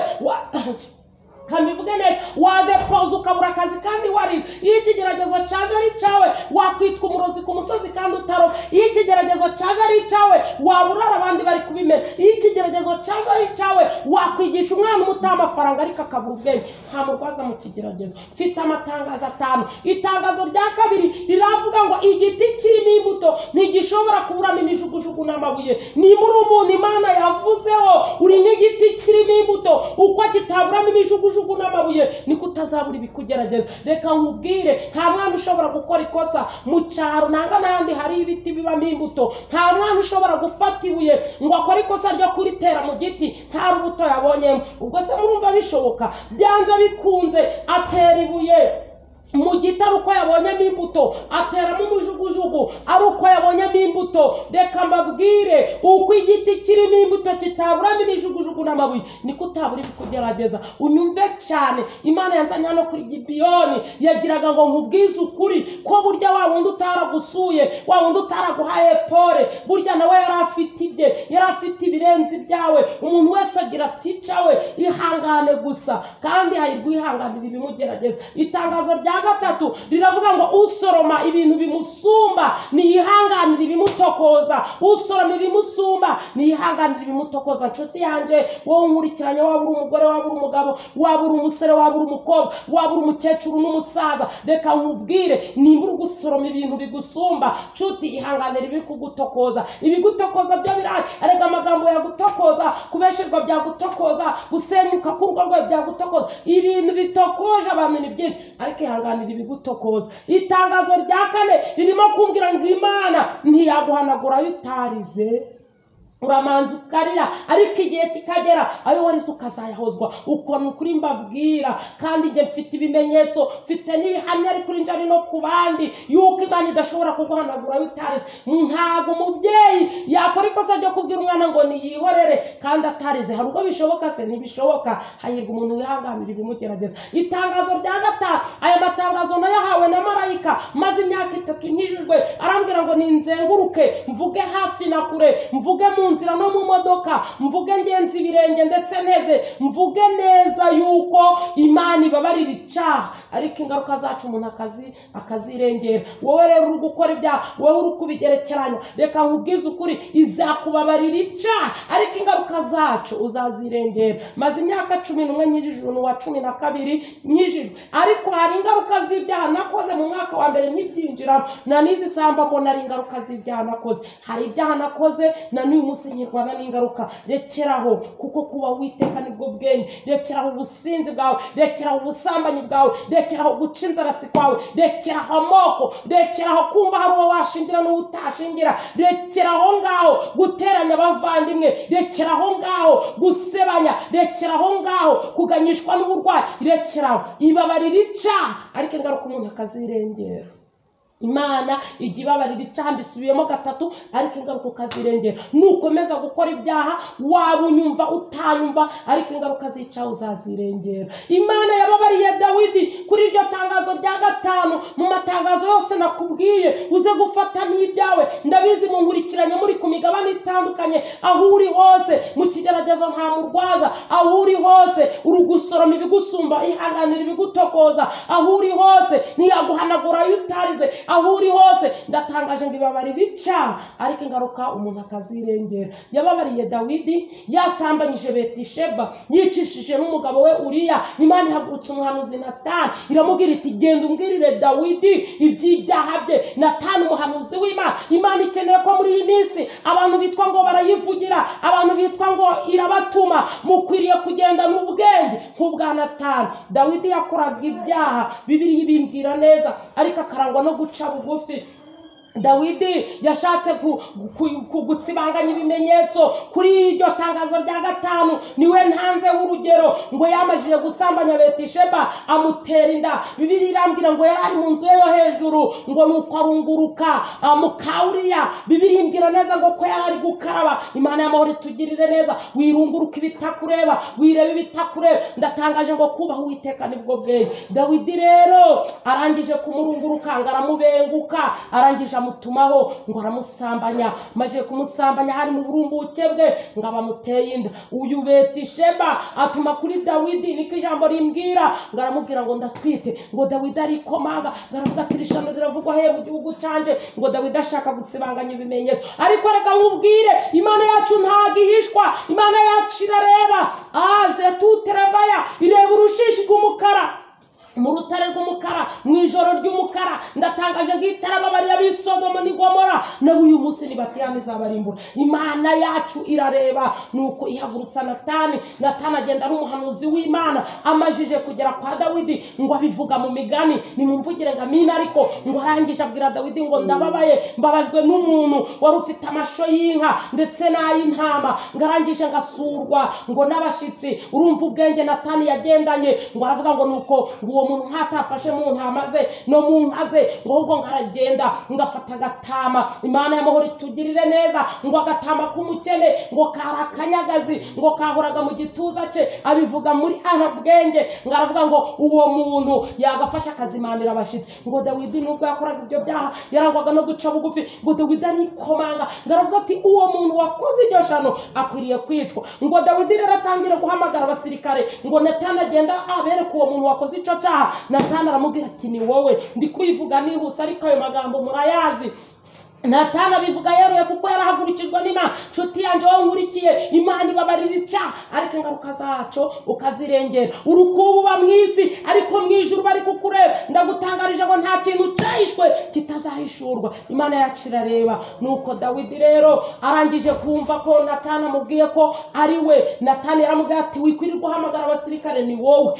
kamivuge neza, wadepoza ukabura akazi kandi wari, iyo ikigeragezo cyaje ari cyawe wakwitwa umurozi ku musozi kandi utaro, iyo ikigeragezo cyaje ari cyawe waburara abandi bari kubimera, iyo ikigeragezo cyaje ari cyawe wakwigisha umwana umuta amafaranga ariko akabura ubwenge, nta murwaza mu kigeragezo. Mfite amatangazo 5. Itangazo rya kabiri riravuga ngo igiti kirimo imbuto ntigishobora kuburamo imijugujugu n'amabuye. Ni muri umuntu Imana yavuzeho uri nk'igiti kirimo imbuto, uko kitaburamo imijugujugu n'amabuye niko utazabura ibikugerageza. Reka nkubwire, nta mwana ushobora gukora ikosa mu cyaro nanga n'ahandi hari ibiti bibamo imbuto. Nta mwana ushobora gufata ibuye ngo akore ikosa ryo kuritera mu giti nta rubuto yabonyemo. Ubwo se murumva bishoboka? Byanze bikunze atera ibuye mu giti ari uko yabonyemo imbuto, ateramo umujugujugu ari uko yabonyemo imbuto. Reka mbabwire, uko igiti kirimo imbuto kitaburamo imijugujugu n'amabuye niko utabura ibikugerageza. Unyumve cyane, Imana yanzanye hano kuri Gibiyoni yagiraga ngo nkubwize ukuri ko burya wa wundi utaragusuye, wa wundi utaraguhaye pole, burya nawe yari afite ibye, yari afite ibirenze ibyawe. Umuntu wese agira ati cawe ihangane gusa, kandi hahirwa ihanganira ibimugerageza. Itangazo rya gatatu riravuga ngo usoroma ibintu bimusumba niyihanganira ibimutokoza. Usoroma ibimusumba niyihanganira ibimutokoza. Nshuti yanjye, wowe unkurikiranye, waba uri umugore, waba uri umugabo, waba uri umusore, waba uri umukobwa, waba uri umukecuru n'umusaza, reka nkubwire, niba uri gusoroma ibintu bigusumba, nshuti ihanganira ibiri kugutokoza. Ibigutokoza byo birahari. Arega amagambo yagutokoza, kubesherwa byagutokoza, gusenyuka k'urugo rwawe byagutokoza. Ibintu bitokoje abantu ni byinshi, ariko ihanganira ibigutokoza. Itangazo rya 4 ririmo kumbwira ngo Imana ntiyaguhanagura bitarize. Uramanza ukarira, ariko igihe kikagera ayo warize ukazayahozwa. Uko nukuri mbabwira, kandi nge mfite ibimenyetso, mfite n'ibihamya ari kuri njari no ku bandi yuko Imana idashobora kuguhanagura bitarize. Ntabwo umubyeyi yakora ikosa ryo kubwira umwana ngo niyihorere kandi atarize. Hari ubwo bishoboka se? Ntibishoboka. Hahirwa umuntu wihanganira ibimugerageza. Itangazo rya 5, aya matangazo nayahawe na marayika maze imyaka 3 nkijijwe, arambwira ngo ninzenguruke, mvuge hafi na kure, mvuge mu nzira no mu modoka, mvuge ngenzi ibirenge ndetse nteze, mvuge neza yuko Imana ibabarira icyaha, ariko ingaruka zacu umuntu akazirengera. Wowe rero uri gukora ibyaha, wowe uri kubigerekeranya, reka nkubwize ukuri, izakubabarira icyaha ariko ingaruka zacu uzazirengera. Maze imyaka 11 nkijijwe, n'uwa 12 nkijijwe, ariko hari ingaruka z'ibyaha nakoze mu mwaka wa mbere ntibyinjiramo. Na n'izi samba mbona ari ingaruka z'ibyaha nakoze. Hari ibyaha nakoze na n'uyu munsi nyirwana n'ingaruka. Rekeraho, kuko kuba Uwiteka nibwo bwenge. Rekeraho ubusinzi bwawe, rekeraho ubusambanyi bwawe, rekeraho guca inzaratsi kwawe, rekeraho amoko, rekeraho kumva hari uwo washingira n'uwo utashingira, rekeraho ngaho guteranya abavandimwe, rekeraho ngaho gusebanya, rekeraho ngaho kuganyishwa n'uburwayi, rekeraho. Ibabarira icyaha ariko ingaruka umuntu akazirengera. Imana ijya ibabarira icyaha, mbisubiyemo 3, ariko ingaruka ukazirengera. Nukomeza gukora ibyaha, waba unyumva utanyumva, ariko ingaruka z'icyaha uzazirengera. Imana yababariye Dawidi kuri iryo tangazo rya 5. Mu matangazo yose nakubwiye uze gufata n'ibyawe, ndabizi munkurikiranye muri ku migabane itandukanye. Aho uri hose mu kigeragezo nta murwaza, aho uri hose uri gusoroma ibigusumba, ihanganira ibigutokoza. Aho uri hose ntiyaguhanagura yutarize. Aho uri hose ndatangaje ngo ibabarira icyaha ariko ingaruka umuntu akazirengera. Yababariye Dawidi yasambanyije Betisheba, yicishije n'umugabo we Uriya. Imana ihagurutsa umuhanuzi Natani, iramubwira iti genda umbwirire Dawidi iby'ibyaha bye. Natani umuhanuzi w'Imana. Imana ikeneye ko muri iyi minsi abantu bitwa ngo barayivugira, abantu bitwa ngo irabatuma, mukwiriye kugenda n'ubwenge nk'ubwa Natani. Dawidi yakoraga ibyaha, Bibiliya ibimbwira neza, ariko akarangwa no guca bugufi. Dawidi yashatse gutsibanganya ibimenyetso kuri iryo tangazo rya 5. Niwe ntanze w'urugero ngo yamajije gusambanya Betisheba amutera inda. Bibiliya irambwira ngo yari mu nzu yo hejuru, ngo nuko arunguruka mukawuriya. Bibiliya imbwira neza ngo ko yari gukaraba. Imana y'amahoro tugirire neza. Wirunguruka ibitakureba, wireba ibitakureba. Ndatangaje ngo kubaho Uwiteka nibwo bwenge. Dawidi rero arangije kumurunguruka, ngaramubenguka, arangije amutumaho ngo aramusambanya, maze kumusambanya hari mu burumbuke bwe ngo abamuteye inda. Uyu Betisheba atuma kuri Dawidi, niko ijambo rimbwira, ngo aramubwira ngo ndatwite. Ngo Dawidi arikomanga, baravuga ati rishano riravugwa he mu gihugu canje, ngo Dawidi ashaka gutsibanganya ibimenyetso. Ariko reka nkubwire, Imana yacu ntagihishwa, Imana yacu irareba. Zetuterebaya ireba urushishi rw'umukara mu rutare rw'umukara, mu ijoro ry'umukara. Ndatangaje nk'itara babariya b'Isodomu n'i Gomora, nabo uyu munsi nibatiyani izabarimbura. Imana yacu irareba. Nuko ihagurutsa Natani. Natani agenda ari umuhanuzi w'Imana, amajije kugera kwa Dawidi ngo abivuga mu migani, nimumvugire ngo amina. Ariko ngo arangije abwira Dawidi ngo ndababaye, mbabajwe n'umuntu wari ufite amasho y'inka ndetse n'ay'intama, ngo arangije ngasurwa ngo n'abashitsi. Urumva ubwenge Natani yagendanye, ngo aravuga ngo nuko uwo umuntu ntatafashe mu ntama ze no mu nka ze, ngo ahubwo ngaragenda ngafata agatama. Imana y'amahoro itugirire neza. Ngo agatama k'umukene ngo karakanyagazi, ngo kahoraga mu gituza cye, abivuga muri aha bwenge. Ngo aravuga ngo uwo muntu yagafasha akazimanira abashitsi. Ngo Dawidi nubwo yakoraga ibyo byaha yarangwaga no guca bugufi, ngo Dawidi arikomanga, ngo aravuga ati uwo muntu wakoze iryo shano akwiriye kwicwa. Ngo Dawidi rero atangira guhamagara abasirikare ngo Natani agenda abereka uwo muntu wakoze icyo cyaha. Natani aramubwira ati ni wowe. Ndi kwivuga nihuse ariko ayo magambo murayazi. Natani abivuga yeruye kuko yarahagurikijwe n'Imana. Nshuti yanjye wowe nkurikiye, Imana ibabarira icyaha ariko ingaruka zaco ukazirengera. Urukububa mu isi ariko mu ijuru bari kukureba. Ndagutangarije ngo nta kintu cyahishwe kitazahishurwa. Imana yacu irareba. Nuko Dawidi rero arangije kumva ko Natani amubwiye ko ari we, Natani yaramubwiye ati wikwirirwa uhamagara abasirikare, ni wowe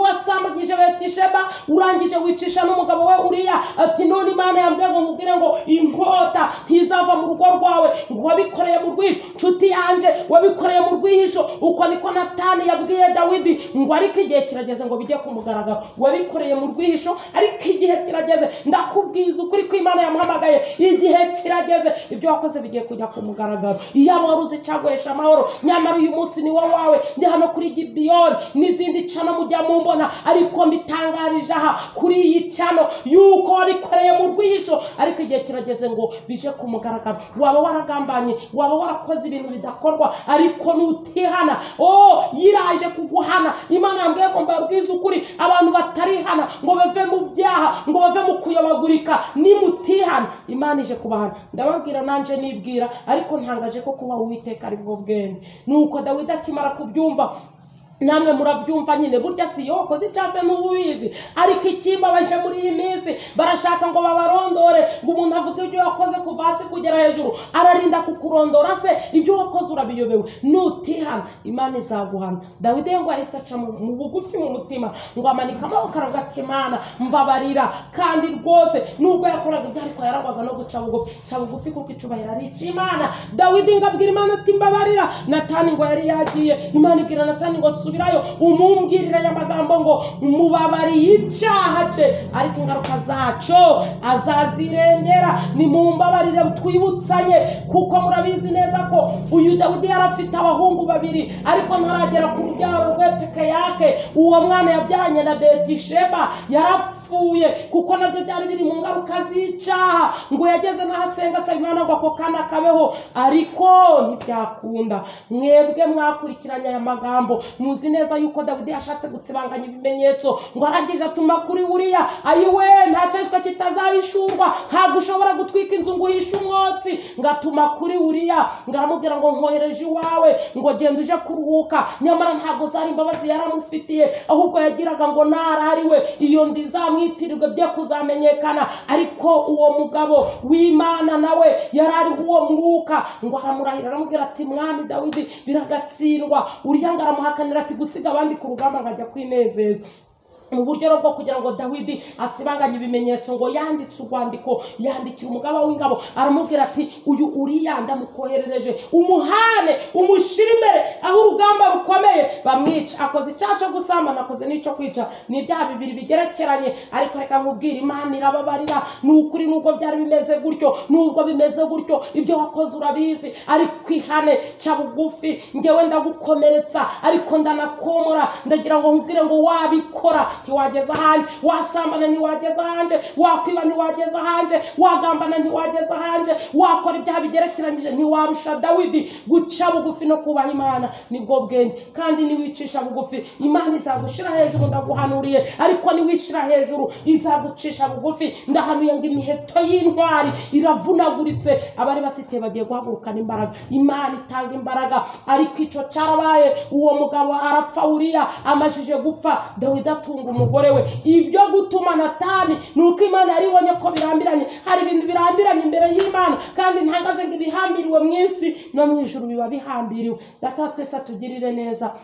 wasambagije Betisheba urangije wicisha n'umugabo we Uriya. Ati none Imana yambwiye ngo mubwire ngo inkota ntizava mu rugo rwawe, ngo wabikoreye mu rwihisho. Nshuti yanjye wabikoreye mu rwihisho. Uko niko Natani yabwiye Dawidi, ngo ariko igihe kirageze ngo bijye kumugaragara. Wabikoreye mu rwihisho ariko igihe kirageze. Ndakubwiza ukuri ko Imana yamuhamagaye, igihe kirageze, ibyo wakoze bigiye kujya kumugaragara. Iyaba wari uzi icyaguhesha amahoro, nyamara uyu munsi ni wowe wawe. Ndi hano kuri Gibiyoni n'izindi cano mujya mumbona, ariko mbitangarije aha kuri iyi cano yuko wabikoreye mu rwihisho ariko igihe kirageze ngo bije kumugaragara. Waba waragambanye, waba warakoze ibintu bidakorwa, ariko nutihana yiraje kuguhana. Imana yambwiye ngo mbabwize ukuri, abantu batarihana ngo bave mu byaha, ngo bave mu kuyobagurika, nimutihana Imana ije kubahana. Ndababwira nanje nibwira, ariko ntangaje ko kuba Uwiteka ari bwo bwenge. Nuko Dawidi akimara kubyumva, namwe murabyumva nyine, burya si yo wakoze cyase n'ububizi. Ariko ikimbabaje muri iyi minsi barashaka ngo babarondore, ngo umuntu avuge ibyo yakoze kuva hasi kugera hejuru, ararinda kukurondora se ibyo wakoze urabiyobewe. Nutihana Imana izaguhana. Dawidi ngo ahise aca mu bugufi mu mutima, ngo amanika amaboko aravuga ati Imana mbabarira. Kandi rwose nubwo yakoraga ibyo ariko yarangwaga no guca bugufi. Ca bugufi kuko icubahiro ari icy'Imana. Dawidi ngo abwira Imana ati mbabarira. Natani ngo yari yagiye. Imana ibwira Natani ngo subirayo umumbwirira aya magambo ngo mubabariye icyaha cye ariko ingaruka zaco azazirengera. Nimumbabarire twibutsanye, kuko murabizi neza ko uyu Dawidi yarafite abahungu babiri ariko ntaragera ku rubyaro rwe peke yake. Uwo mwana yabyaranye na Betisheba yarapfuye kuko nabyo byari biri mu ngaruka z'icyaha. Ngo yageze n'ahasenga asaba Imana ngo ako kana kabeho, ariko ntibyakunda. Mwebwe mwakurikiranye aya magambo muzi neza yuko Dawidi yashatse gutsibanganya ibimenyetso, ngo arangije atuma kuri Uriya. Ayiwe ntacishwe kitazahishurwa, ntabwo ushobora gutwika inzu ngo uhishe umwotsi. Ngatuma kuri Uriya, ngaramubwira ngo nkohereje iwawe, ngo genda uje kuruhuka. Nyamara ntabwo zari imbabazi yaramufitiye, ahubwo yagiraga ngo narariwe iyo ndizamwitirirwe byo kuzamenyekana. Ariko uwo mugabo w'Imana nawe yarari uwo mwuka, ngo aramurahira aramubwira ati mwami Dawidi biragatsindwa. Uriya ngaramuhakanira ati gusiga abandi ku rugamba nkajya kwinezeza. Mu buryo bwo kugira ngo Dawidi atsibanganye ibimenyetso, ngo yanditse urwandiko yandikira umugaba w'ingabo, aramubwira ati uyu Uriya ndamukoherereje, umuhane umushire imbere aho urugamba rukomeye, bamwica, akoze icyaha cyo gusambana, akoze n'icyo kwica, ni ibyaha bibiri bigerekeranye. Ariko reka nkubwire, Imana irababarira. Ni ukuri, nubwo byari bimeze gutyo, nubwo bimeze gutyo, ibyo wakoze urabizi, ariko ihane, ca bugufi, ngewe ndagukomeretsa ariko ndanakomora. Ndagira ngo nkubwire ngo wabikora ntiwageza ahanje, wasambana ntiwageza ahanje, wakwiba ntiwageza ahanje, wagambana ntiwageza ahanje, wakora ibyaha bigerekeranyije ntiwarusha Dawidi guca bugufi no kubaha Imana. Nibwo bwenge. Kandi niwicisha bugufi, Imana izagushira hejuru. Ndaguhanuriye, ariko niwishira hejuru izagucisha bugufi. Ndahanuye ngo imiheto y'intwari iravunaguritse, abari basite bagiye guhagurukana imbaraga. Imana itanga imbaraga. Ariko ico carabaye, uwo mugabo arapfa, Uriya amajije gupfa, Dawidi atunga umugore we. Ibyo gutuma Natani nuko Imana yaribonye ko birambiranye. Hari ibintu birambiranye imbere y'Imana, kandi ntangaze ngo ibihambiriwe mu isi no mu ijuru biba bihambiriwe. Data twese atugirire neza.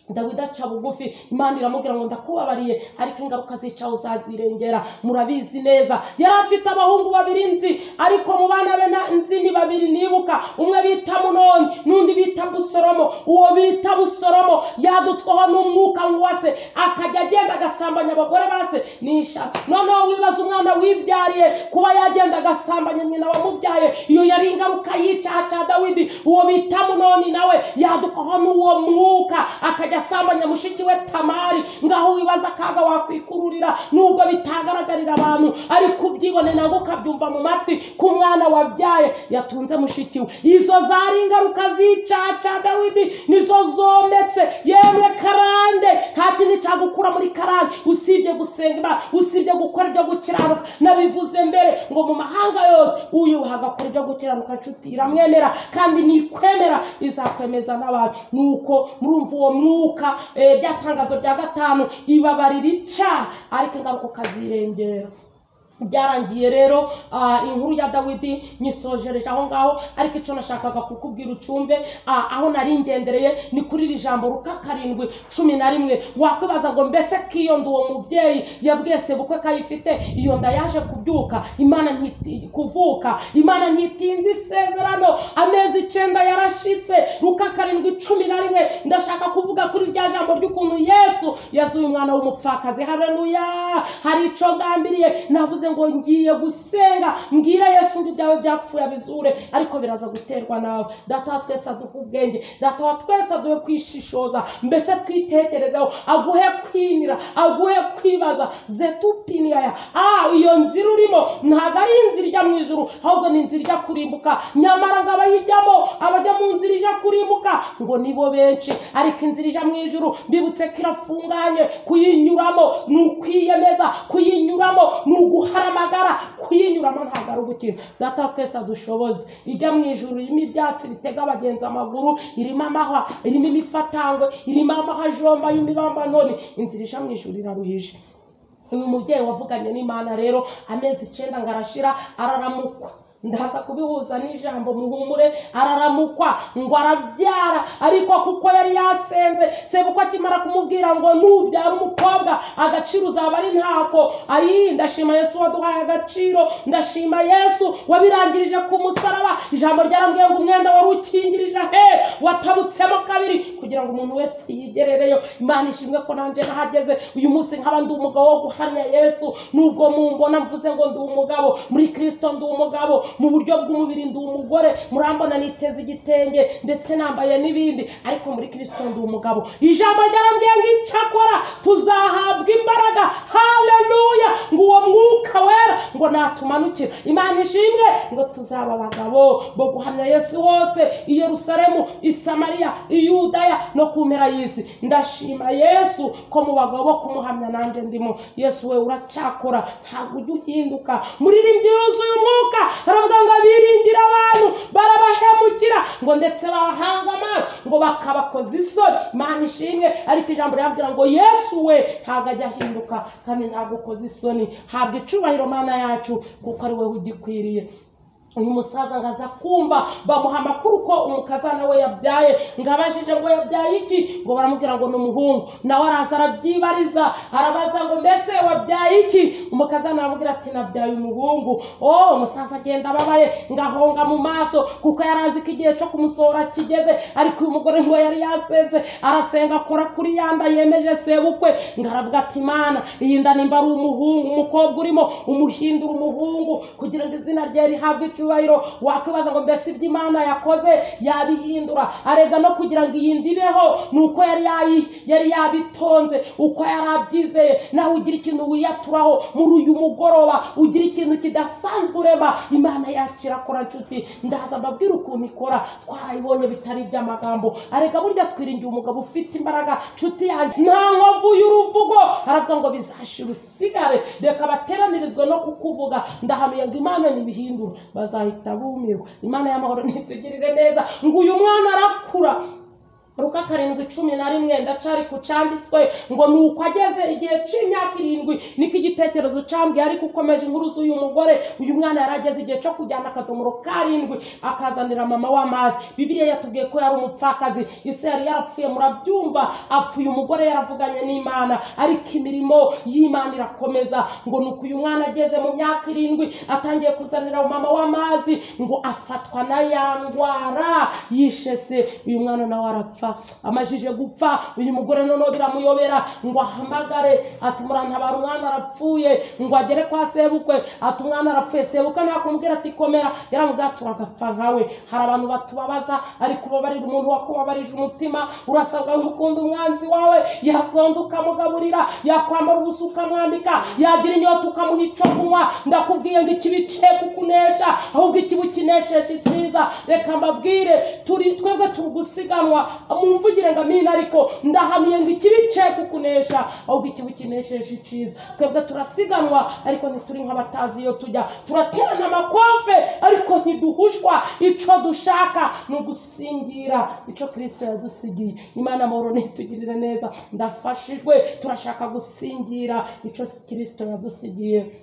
Dawidi aca bugufi, Imana iramubwira ngo ndakubabariye, ariko ingaruka zicaho uzazirengera. Murabizi neza, yari afite abahungu babiri nzi, ariko mu bana be nzi ni babiri nibuka. Umwe bita Munoni, n'undi bita Busoromo. Uwo bita Busoromo yadutwaho n'umwuka wase, akajya agenda agasambanya abagore base nisha. Noneho wibaza umwana wibyariye kuba yagenda agasambanya nyina wamubyaye, iyo yari ingaruka y'icyaha cya Dawidi. Uwo bita Munoni nawe yadutwaho n'uwo mwuka, akajya asambanya mushiki we Tamari. Ngaho wibaza akaga wakwikururira, nubwo bitagaragarira abantu, ariko ubyibone nabwo ukabyumva mu matwi ku mwana wabyaye yatunze mushiki we. Izo zari ingaruka z'icyaha cya Dawidi, nizo zometse. Yemwe karande, nta kindi cyagukura muri karande usibye gusenga, usibye gukora ibyo gukiranuka. Nabivuze mbere ngo mu mahanga yose uyubaha agakora ibyo gukiranuka, nshuti iramwemera, kandi nikwemera izakwemeza n'abantu. Nuko murumva uwo mwuka, byatangazo bya gatanu, ibabarira icyaha ariko ingaruka ukazirengera. Byarangiye rero inkuru ya Dawidi nyisojereje aho ngaho, ariko icyo nashakaga kukubwira ucumve aho nari ngendereye ni kuri iri jambo Luka 7:11. Wakwibaza ngo mbese kiyo ndi uwo mubyeyi yabwiye sebukwe kayifite, iyo nda yaje kubyuka, Imana kuvuka, Imana ntitinze isezerano, amezi 9 yarashitse. Luka 7:11. Ndashaka kuvuga kuri rya jambo ry'ukuntu Yesu yazuye umwana w'umupfakazi. Haleluya! Hari ico ngambiriye, navuze ngo ngiye gusenga mbwira Yesu ngo ibyawe byapfuye abizure, ariko biraza guterwa nawe. Data twese aduha ubwenge, data twese aduhe kwishishoza, mbese twitekerezeho, aguhe kwinira, aguhe kwibaza zetupiniya. Iyo nzira urimo ntabwo ari inzira ijya mu ijuru, ahubwo ni inzira ijya kurimbuka. Nyamara ngo abayijyamo, abajya mu nzira ijya kurimbuka ngo nibo benshi, ariko inzira ijya mu ijuru mbibutse ko irafunganye. Kuyinyuramo ni ukwiyemeza, kuyinyuramo ni uguharamagara, kuyinyuramo ntabwo ari ugukina. Data twese adushoboze. Ijya mu ijuru irimo ibyatsi bitega abagenzi amaguru, irimo amahwa, irimo imifatangwe, irimo amahajomba y'imibambanoni. Inzira ijya mu ijuru iraruhije. Uyu mubyeyi wavuganye n'Imana rero amezi 9 ngo arashira, araramukwa. Ndaza kubihuza n'ijambo muhumure. Araramukwa ngo arabyara, ariko kuko yari yasenze, sebukwe akimara kumubwira ngo nubyara umukobwa agaciro uzaba ari ntako. Ndashima Yesu waduhaye agaciro, ndashima Yesu wabirangirije ku musaraba. Ijambo ryarambwiye ngo umwenda wari ukingirije watabutsemo kabiri kugira ngo umuntu wese yigerereyo. Imana ishimwe ko nanje nahageze uyu munsi nkaba ndi umugabo wo guhamya Yesu. Nubwo mumbona mvuze ngo ndi umugabo muri Kristo, ndi umugabo mu buryo bw'umubiri, ndi umugore, murambona niteze igitenge ndetse nambaye n'ibindi, ariko muri Kristo ndi umugabo. Ijambo ryarambwiye ngo icyakora tuzahabwa imbaraga. Haleluya! ngo uwo mwuka wera ngo natumanukira. Imana ishimwe ngo tuzaba abagabo bo guhamya Yesu hose, i Yerusalemu, i Samariya, i Yudaya no ku mpera y'isi. Ndashima Yesu ko mu bagabo bo kumuhamya nanjye ndimo. Yesu we uracyakora, ntabwo ujya uhinduka. Muririmbyi yuzuye umwuka aravuga ngo biringira abantu barabahemukira, ngo ndetse babahanga amaso, ngo bakabakoza isoni. Imana ishimwe. Ariko ijambo ryambwira ngo Yesu we ntabwo ajya ahinduka, kandi ntabwo ukoze isoni. Habwa icubahiro Mana yacu, kuko ari wowe ugikwiriye. uyu musaza ngaza kumva bamuha amakuru ko umukazana we yabyaye, ngabashije ngo yabyaye iki, ngo baramubwira ngo n'umuhungu. Nawe araza arabyibariza, arabaza ngo mbese wabyaye iki, umukazana aramubwira ati nabyaye umuhungu. Umusaza agenda ababaye ngahonga mu maso kuko yarazi ko igihe cyo kumusohora kigeze, ariko uyu mugore ngo yari yasenze arasenga akora kuri yanda yemeje sebukwe, ngaravuga ati Imana iyi nda nimba ari umuhungu, umukobwa urimo umuhindura umuhungu kugira ngo izina rye rihabwe icyubahiro. Wakwibaza ngo mbese ibyo Imana yakoze yabihindura? Arega no kugira ngo iyi ndibeho nuko yari yabitonze, uko yari abyizeye. Nawe ugira ikintu wiyaturaho muri uyu mugoroba, ugira ikintu kidasanzwe urema, Imana yakira akora nshuti. Ndaza mbabwira ukuntu ikora, twarayibonye bitari iby'amagambo. Arega burya twiringiye umugabo ufite imbaraga nshuti yanjye, nta nkovu y'uruvugo aravuga ngo bizashira usigare, reka bateranirizwe no kukuvuga. Ndahanuye ngo Imana nibihindura bazahita bumirwa. Imana y'amahoro nitugirire neza. ngo uyu mwana arakura. Luka 7:11 ndacari ku canditswe ngo nuko ageze igihe c'imyaka 7 niko igitekerezo cambwiye, ariko ukomeje inkuru z'uyu mugore, uyu mwana yarageze igihe cyo kujyana akadomoro 7 akazanira mama w'amazi. Bibiliya yatubwiye ko yari umupfakazi, ise yari yarapfuye, murabyumva, apfuye umugore yaravuganye n'Imana, ariko imirimo y'Imana irakomeza. ngo nuko uyu mwana ageze mu myaka 7 atangiye kuzanira mama w'amazi, ngo afatwa na ya ndwara yishe se. uyu mwana nawe arapfa. Amajije gupfa, uyu mugore noneho biramuyobera, ngo ahamagare ati murantabara umwana arapfuye. ngo agere kwa sebukwe ati umwana arapfuye. sebukwe nakumubwira ati komera, yaramubwira turagapfa nkawe. hari abantu batubabaza, ariko ubabarira umuntu wakubabarije umutima. urasabwa gukunda umwanzi wawe, yasonza ukamugaburira, yakwambara ubusa ukamwambika, yagira inyota ukamuha icyo kunywa. ndakubwiye ngo ikibi cye kukunesha, ahubwo ikibi kinesheje icyiza. reka mbabwire twebwe tugusiganwa, mumvugire ngo amina. ariko ndahanuye ngo ikibi cye kukunesha, ahubwo ikibi kinesheje icyiza. twebwe turasiganwa, ariko ntituri nk'abatazi iyo tujya. turaterana amakofe, ariko ntiduhushwa. icyo dushaka ni ugusingira icyo Kristo yadusigiye. Imana amahoro nitugirire neza. ndafashijwe, turashaka gusingira icyo Kristo yadusigiye.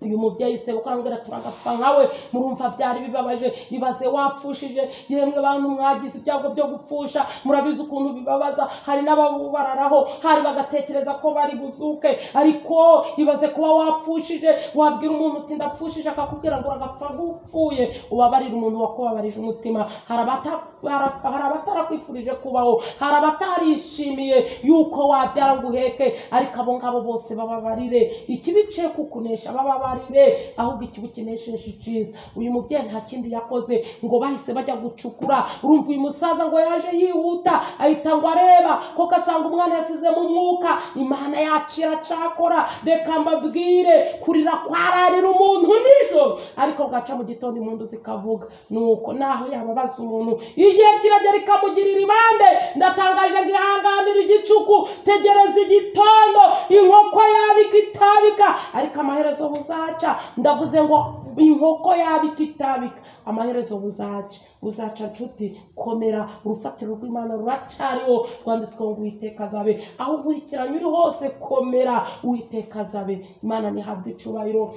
uyu mubyeyi sebukwe arambwira turagapfa nkawe. murumva byari bibabaje. ibaze wapfushije, yemwe bantu mwagize ibyago byo gupfusha, murabizi ukuntu bibabaza. hari n'ababararaho, hari bagatekereza ko bari buzuke, ariko ibaze kuba wapfushije. wabwira umuntu uti ndapfushije, akakubwira ngo uragapfa nk'upfuye. ubabarira umuntu wakubabarije umutima. hari abatarakwifurije kubaho, hari abatarishimiye yuko wabyara ngo uheke, ariko abo ngabo bose bababarire. ikibi cye kukunesha bababarire, ahubwo ikibi kinesheje icyiza. uyu mubyeyi nta kindi yakoze, ngo bahise bajya gucukura. urumva uyu musaza ngo yaje yihuta, ahita ngo areba koko asanga umwana yasize mu mwuka. Imana yacira cakora. reka mbabwire, kurira kwararira umuntu nijoro, ariko gaca mu gitondo impundu zikavuga. nuko naho yababaza umuntu, igihe kiragera ikamugirira ibambe. ndatangaje ngo ihanganira igicuku, tegereza igitondo. inkoko yabika itabika, ariko amaherezo buzaca. ndavuze ngo inkoko yabika itabika, amaherezo buzaca nshuti. komera, urufatiro rw'Imana ruracariho, rwanditswe ngo Uwiteka azabe. aho ukurikiranye uri hose komera, Uwiteka azabe. Imana nihabwe icubahiro.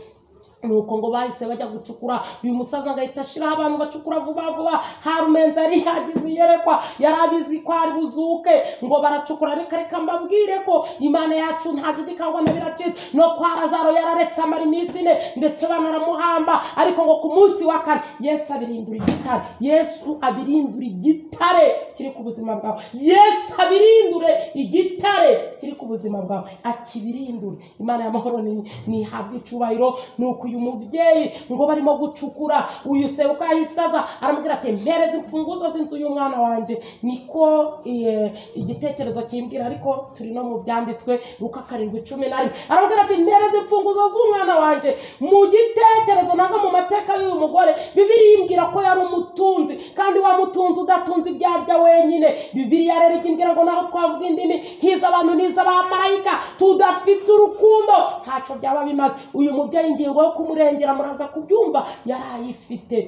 nuko ngo bahise bajya gucukura. uyu musaza ngahita ashiraho abantu bacukura vuba vuba. Harumenze ari yagize yerekwa, yarabizi ko ari buzuke. ngo baracukura. reka mbabwire ko Imana yacu ntagidikangwa na biracitse. no kwa Lazaro yararetse amara iminsi 4, ndetse banaramuhamba. ariko ngo ku munsi wa 4 Yesu abirindura igitare. Yesu abirindura igitare kiri ku buzima bwawe. Yesu abirindure igitare kiri ku buzima bwawe, akibirindure. Imana y'amahoro ni habwe icubahiro. nuko uyu mubyeyi ngo barimo gucukura, uyu sebukwe ahisaza aramubwira ati mpereza imfunguzo z'inzu y'umwana wanje. niko igitekerezo kimbwira, ariko turi no mu byanditswe. Luka 7:11 aramubwira ati mpereza imfunguzo z'umwana wanje. mu gitekerezo nanga mu mateka y'uyu mugore, Bibiliya imbwira ko yari umutunzi, kandi wa mutunzi udatunze ibyarya wenyine. Bibiliya rero imbwira ngo naho twavuga indimi nk'iz'abantu n'iz'abamarayika, tudafite urukundo ntacyo byaba bimaze. uyu mubyeyi ingingo yo kumurengera muraza kubyumva yarayifite.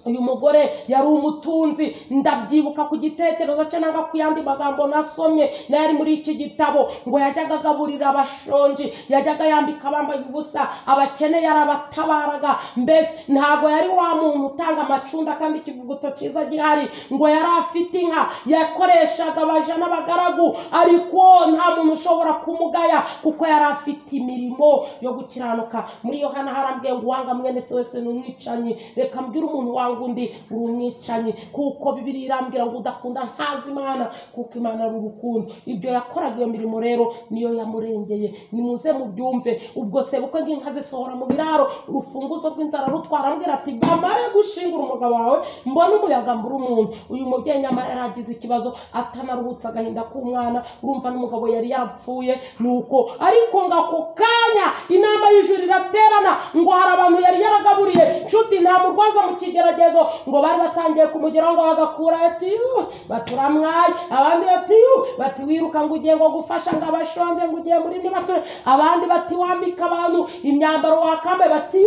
uyu mugore yari umutunzi, ndabyibuka ku gitekerezo cye nanga ku yandi magambo nasomye nari muri iki gitabo, ngo yajyaga agaburira abashonji, yajyaga yambika abambaye ubusa, abakene yarabatabaraga. Mbese ntago yari wa muntu utanga amacunda kandi ikivuguto cyiza gihari, ngo yari afite inka yakoreshaga abaja n'abagaragu, ariko nta muntu ushobora kumugaya kuko yari afite imirimo yo gukiranuka. Muri Yohana harambwiye ngo uwanga mwene se wese n'umwicanyi. Reka mbwira umuntu wanga undi uri umwicanyi, kuko Bibiliya irambwira ngo udakunda ntazi Imana, kuko Imana ari urukundo. Ibyo yakoraga iyo mirimo rero niyo yamurengeye. Nimuze mubyumve. Ubwo se bukwe nk'inka zisohora mu biraro, urufunguzo rw'inzara rutwara, ambwira ati bamare gushingura umugabo wawe mbona umuyaga mbura umuntu. Uyu mubyeyi nyamara yaragize ikibazo, atanaruhutse agahinda k'umwana. Urumva n'umugabo yari yarapfuye, nuko ariko ngako kanya inama y'ijuru iraterana, ngo hari abantu yari yaragaburiye nshuti, nta murwaza mu kigeragezo, ngo bari batangiye kumugeraho ngo bagakura ati baturamwaye, abandi bati wiruka ngo ugiye ngo gufasha ngo abashonje, ngo ugiye muri nibature, abandi bati wambika abantu imyambaro wakambaye, bati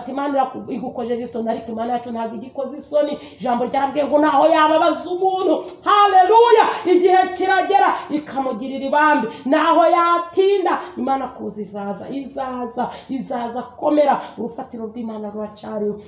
Imana igukojeje isoni. Ariko Imana yacu ntabwo igikoze isoni. Ijambo ryarabwiye ngo naho yababaza umuntu, haleluya, igihe kiragera ikamugirira ibambe. Naho yatinda Imana kuza izaza komera. Urufatiro rw'Imana ruracariho.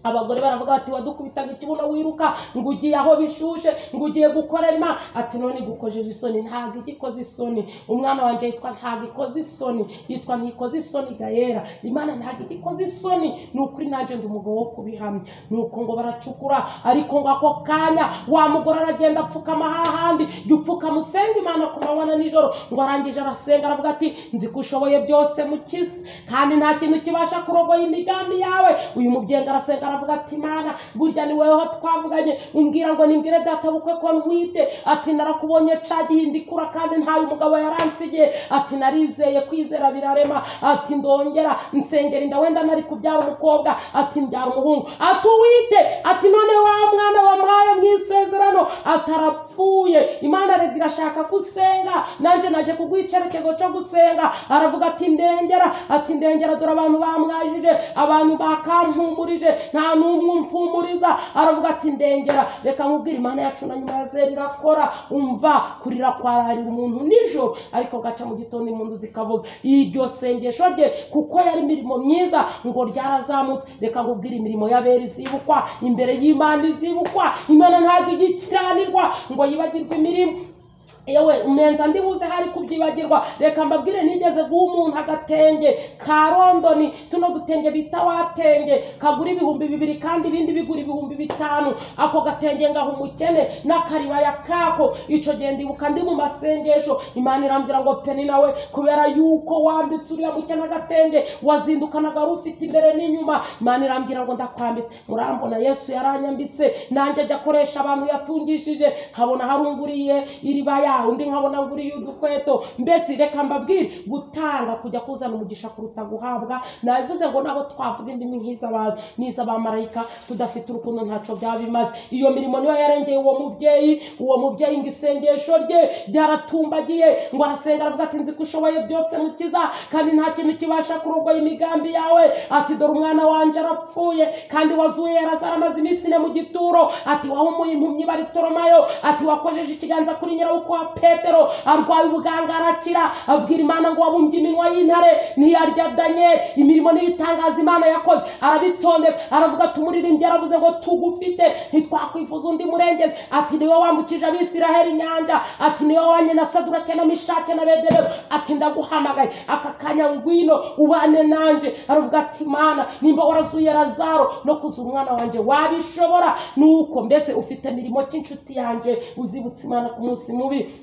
Abagore baravuga bati wadukubitaga ikibuno wiruka ngo ugiye aho bishushe, ngo ugiye gukorera Imana. Ati none igukojeje isoni. Ntabwo igikoze isoni. Umwana wanje yitwa ntabwo ikoze isoni, yitwa ntikoze isoni Gayera. Imana ntabwo igikoze isoni. Ni ukuri naje ndi umugabo wo kubihamya. Nuko ngo baracukura, ariko ngo ako kanya wa mugore aragenda apfukama hahandi, yupfuka musenga Imana ku manywa na nijoro. Ngo arangije arasenga aravuga ati nzi ko ushoboye byose mukize, kandi nta kintu kibasha kurogoya imigambi yawe. Uyu mubyeyi arasenga aravuga ati Mana, burya ni weho twavuganye umbwira ngo nimbwire data bukwe ko ntwite. Ati narakubonye ca gihindikura kandi ntayo umugabo yaransigiye. Ati narizeye kwizera birarema. Ati ndongera nsengera inda wenda nari kubyara umukobwa. Ati mbyara umuhungu. Ati uwite. Ati none wa mwana wampaye mu isezerano atarapfuye. Imana rero irashaka gusenga, nanje naje kugwicerekezo cyo gusenga. Aravuga ati ndengera. Ati ndengera, dore abantu bamwajije, abantu bakampumurije, nta n'umwe umfumuriza. Aravuga ati ndengera. Reka nkubwire Imana yacu na nyuma ya zeri irakora. Umva kurira kwararira umuntu nijoro, ariko gaca mu gitondo impundu zikavuga. Iryo sengesho rye kuko yari imirimo myiza ngo ryarazamutse. Reka nkubwire imirimo y'abera izibukwa, imbere y'Imana izibukwa. Imana ntabwo igikiranirwa ngo yibagirwe imirimo. Yewe umenza ndibuze hari kubyibagirwa. Reka mbabwire nigeze guha umuntu agatenge ka Londoni, tuno dutenge bita watenge, kagura 2,000 kandi ibindi bigura 5,000. Ako gatenge ngaho umukene n'akaribaya kako. Ico genda ibuka ndi mu masengesho, Imana irambwira ngo Peni nawe kubera yuko wambitse uriya mukene agatenge wazindukanaga rufite imbere n'inyuma. Imana irambwira ngo ndakwambitse. Murambona Yesu yaranyambitse, nanjye ajya akoresha abantu yatungishije. Habona harunguriye iribaya, undi nkabona nguriye udukweto. Mbese reka mbabwire gutanga kujya kuzana umugisha kuruta guhabwa. Nabivuze ngo naho twavuga indimi nk'iz'abantu n'iz'abamarayika, tudafite urukundo ntaco byabimaze. Iyo mirimo niyo yarengeye uwo mubyeyi ngo isengesho rye ryaratumbagiye, ngo arasenga aravuga ati nzi ko ushoboye byose mukiza, kandi nta kintu kibasha kurogoya imigambi yawe. Ati dore umwana wanje arapfuye kandi wazuye Lazaro amaze iminsi 4 mu gituro. Ati wahumuye impumyi Baritomayo. Ati wakojeje ikiganza kuri nyirabuko wa Petero, arwaye ubuganga arakira. Abwira Imana ngo wabumbye iminwa y'intare ntiyarya Daniel. Imirimo n'ibitangaza Imana yakoze arabitondeka. Aravuga tumuririmbye, aravuze ngo tugufite ntitwakwifuza undi murengezi. Ati niwe wambukije Abisiraheli inyanja. Ati niwe wanye na Sadurake na Mishake na Bedenego. Ati ndaguhamagaye aka kanya ngwino ubane nanje. Aravuga ati Mana, nimba warazuye Lazaro no kuzura umwana wanje wabishobora. Nuko mbese ufite mirimo cy'inshuti yanje uzibutse Imana ku munsi mubi.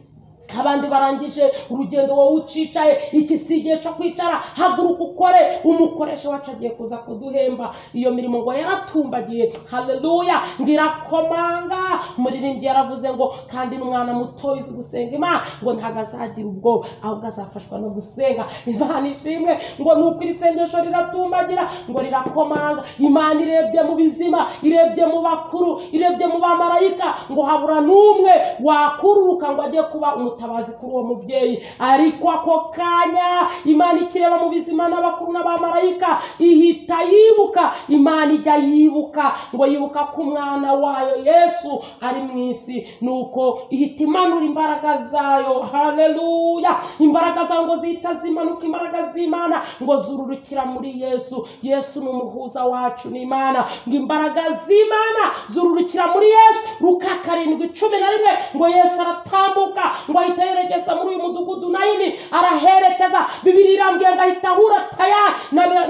Abandi barangije urugendo wowe ucicaye, iki sigiye cyo kwicara, haguruka ukore. Umukoresha wacu agiye kuza kuduhemba. Iyo mirimo ngo yaratumbagiye. Haleluya. Ngirakomanga. Umuririmbyi yaravuze ngo kandi n'umwana muto uzi gusenga Imana ngo ntagazagira ubwo, ahubwo azafashwa no gusenga. Imana ishimwe. Ngo nuko irisengesho riratumbagira, ngo rirakomanga. Imana irebye mu bizima, irebye mu bakuru, irebye mu bamarayika, ngo habura n'umwe wakururuka ngo ajye kuba ubutabazi kuri uwo mubyeyi. Ariko ako kanya Imana ikireba mu bizima n'abakuru n'abamarayika ihita yibuka. Imana ijya yibuka ngo yibuka ko umwana wayo Yesu ari mu isi, nuko ihita imanura imbaraga zayo. Haleluya! Imbaraga zayo ngo zihita zimanuka, imbaraga z'Imana ngo zururukira muri Yesu. Yesu ni umuhuza wacu n'Imana, ngo imbaraga z'Imana zururukira muri Yesu. Luka 7:11 ngo Yesu aratambuka ngo ahita yerekeza muri uyu mudugudu Nayini, araherekeza. Bibiliya irambwira ngo ahita ahura tayari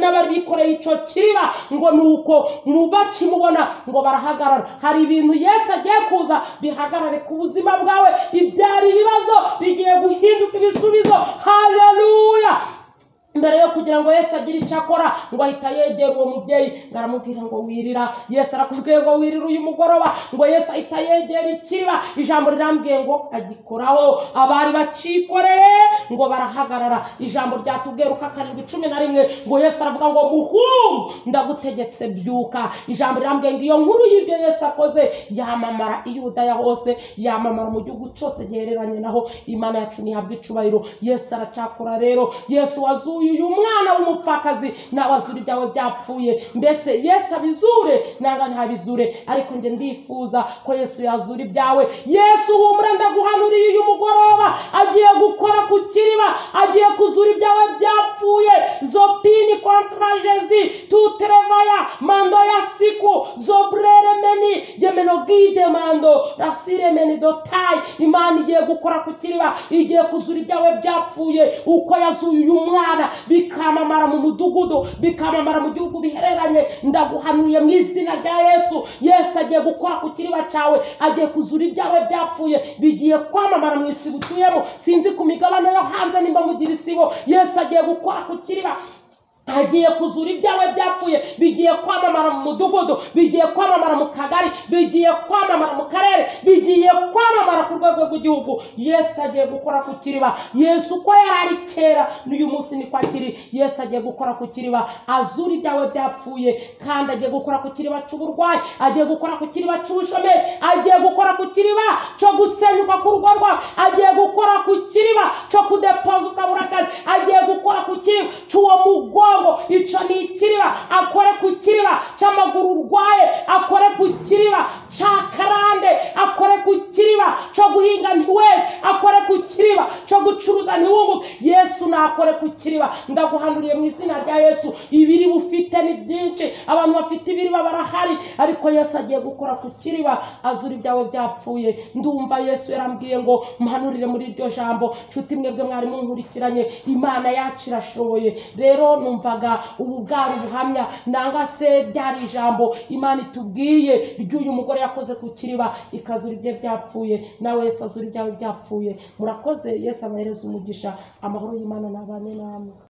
n'abari bikoreye icyo kiriba, ngo nuko bakimubona ngo barahagarara. Hari ibintu Yesu agiye kuza bihagarare ku buzima bwawe, ibyari ibibazo bigiye guhinduka ibisubizo. Haleluya! Mbere yo kugira ngo Yesu agire icyo akora, ngo ahita yegera uwo mubyeyi, ngaramubwira ngo wirira. Yesu arakubwiye ngo wirira uyu mugoroba. Ngo Yesu ahita yegera ikiriba, ijambo rirambwiye ngo agikoraho. Abari bacikoreye ngo barahagarara. Ijambo ryatubwiye Luka 7:11 ngo Yesu aravuga ngo muhungu, ndagutegetse byuka. Ijambo rirambwiye ngo iyo nkuru y'ibyo Yesu akoze yamamara i Yudaya hose, yamamara mu gihugu cyose gihereranye naho. Imana yacu nihabwe icubahiro. Yesu aracakora rero. Yesu wazuye uyu mwana w'umupfakazi, nawe azura ibyawe byapfuye. Mbese Yesu abizure nanga ntabizure, ariko nje ndifuza ko Yesu yazura ibyawe. Yesu humura, ndaguhanuriye uyu mugoroba agiye gukora ku kiriba, agiye kuzura ibyawe byapfuye. Zopini kontra Jésus tutrevaya mando ya siku zobrere meni gemenogide mando rasire meni dotai. Imana igiye gukora ku kiriba, igiye kuzura ibyawe byapfuye. Uko yazuye uyu mwana bikamamara mu mudugudu, bikamamara mu gihugu bihereranye, ndaguhanuye mu izina rya Yesu. Yesu agiye gukora ku kiriba cyawe, agiye kuzura ibyawe byapfuye, bigiye kwamamara mu isi butuyemo. Sinzi ku migabane yo hanze nimba mugira isibo. Yesu agiye gukora ku kiriba, agiye kuzura ibyawe byapfuye, bigiye kwamamara mu mudugudu, bigiye kwamamara mu kagari, bigiye kwamamara mu karere, bigiye kwamamara ku rwego rw'igihugu. Yesu agiye gukora ku kiriba. Yesu uko yarari kera n'uyu munsi niko akiri. Yesu agiye gukora ku kiriba, azura ibyawe byapfuye, kandi agiye gukora ku kiriba cy'uburwayi, agiye gukora ku kiriba cy'ubushomeri, agiye gukora ku kiriba cyo gusenyuka ku rugo rwawe, agiye gukora ku kiriba cyo kudepoza ukabura akazi, agiye gukora ku kiriba cy'uwo mugongo. Icyo ni ikiriba. Akore ku kiriba cy'amaguru urwaye, akore ku kiriba cy'akarande, akore ku kiriba cyo guhinga ntiweze, akore ku kiriba cyo gucuruza ntiwunguke. Yesu nakore ku kiriba. Ndaguhanuriye mu izina rya Yesu. Ibiri bufite ni byinshi, abantu bafite ibiriba barahari, ariko Yesu agiye gukora ku kiriba, azura ibyawe byapfuye. Ndumva Yesu yarambwiye ngo mpanurire muri iryo jambo. Nshuti mwebwe mwari munkurikiranye, Imana yacu irashoboye. Rero numvaga ubu bwari ubuhamya, nanga se byari ijambo Imana itubwiye ry'uyu mugore yakoze ku kiriba, ikazura ibye byapfuye. Nawe Yesu azura ibyawe byapfuye. Murakoze. Yesu abahereza umugisha. Amahoro y'Imana nabane namwe.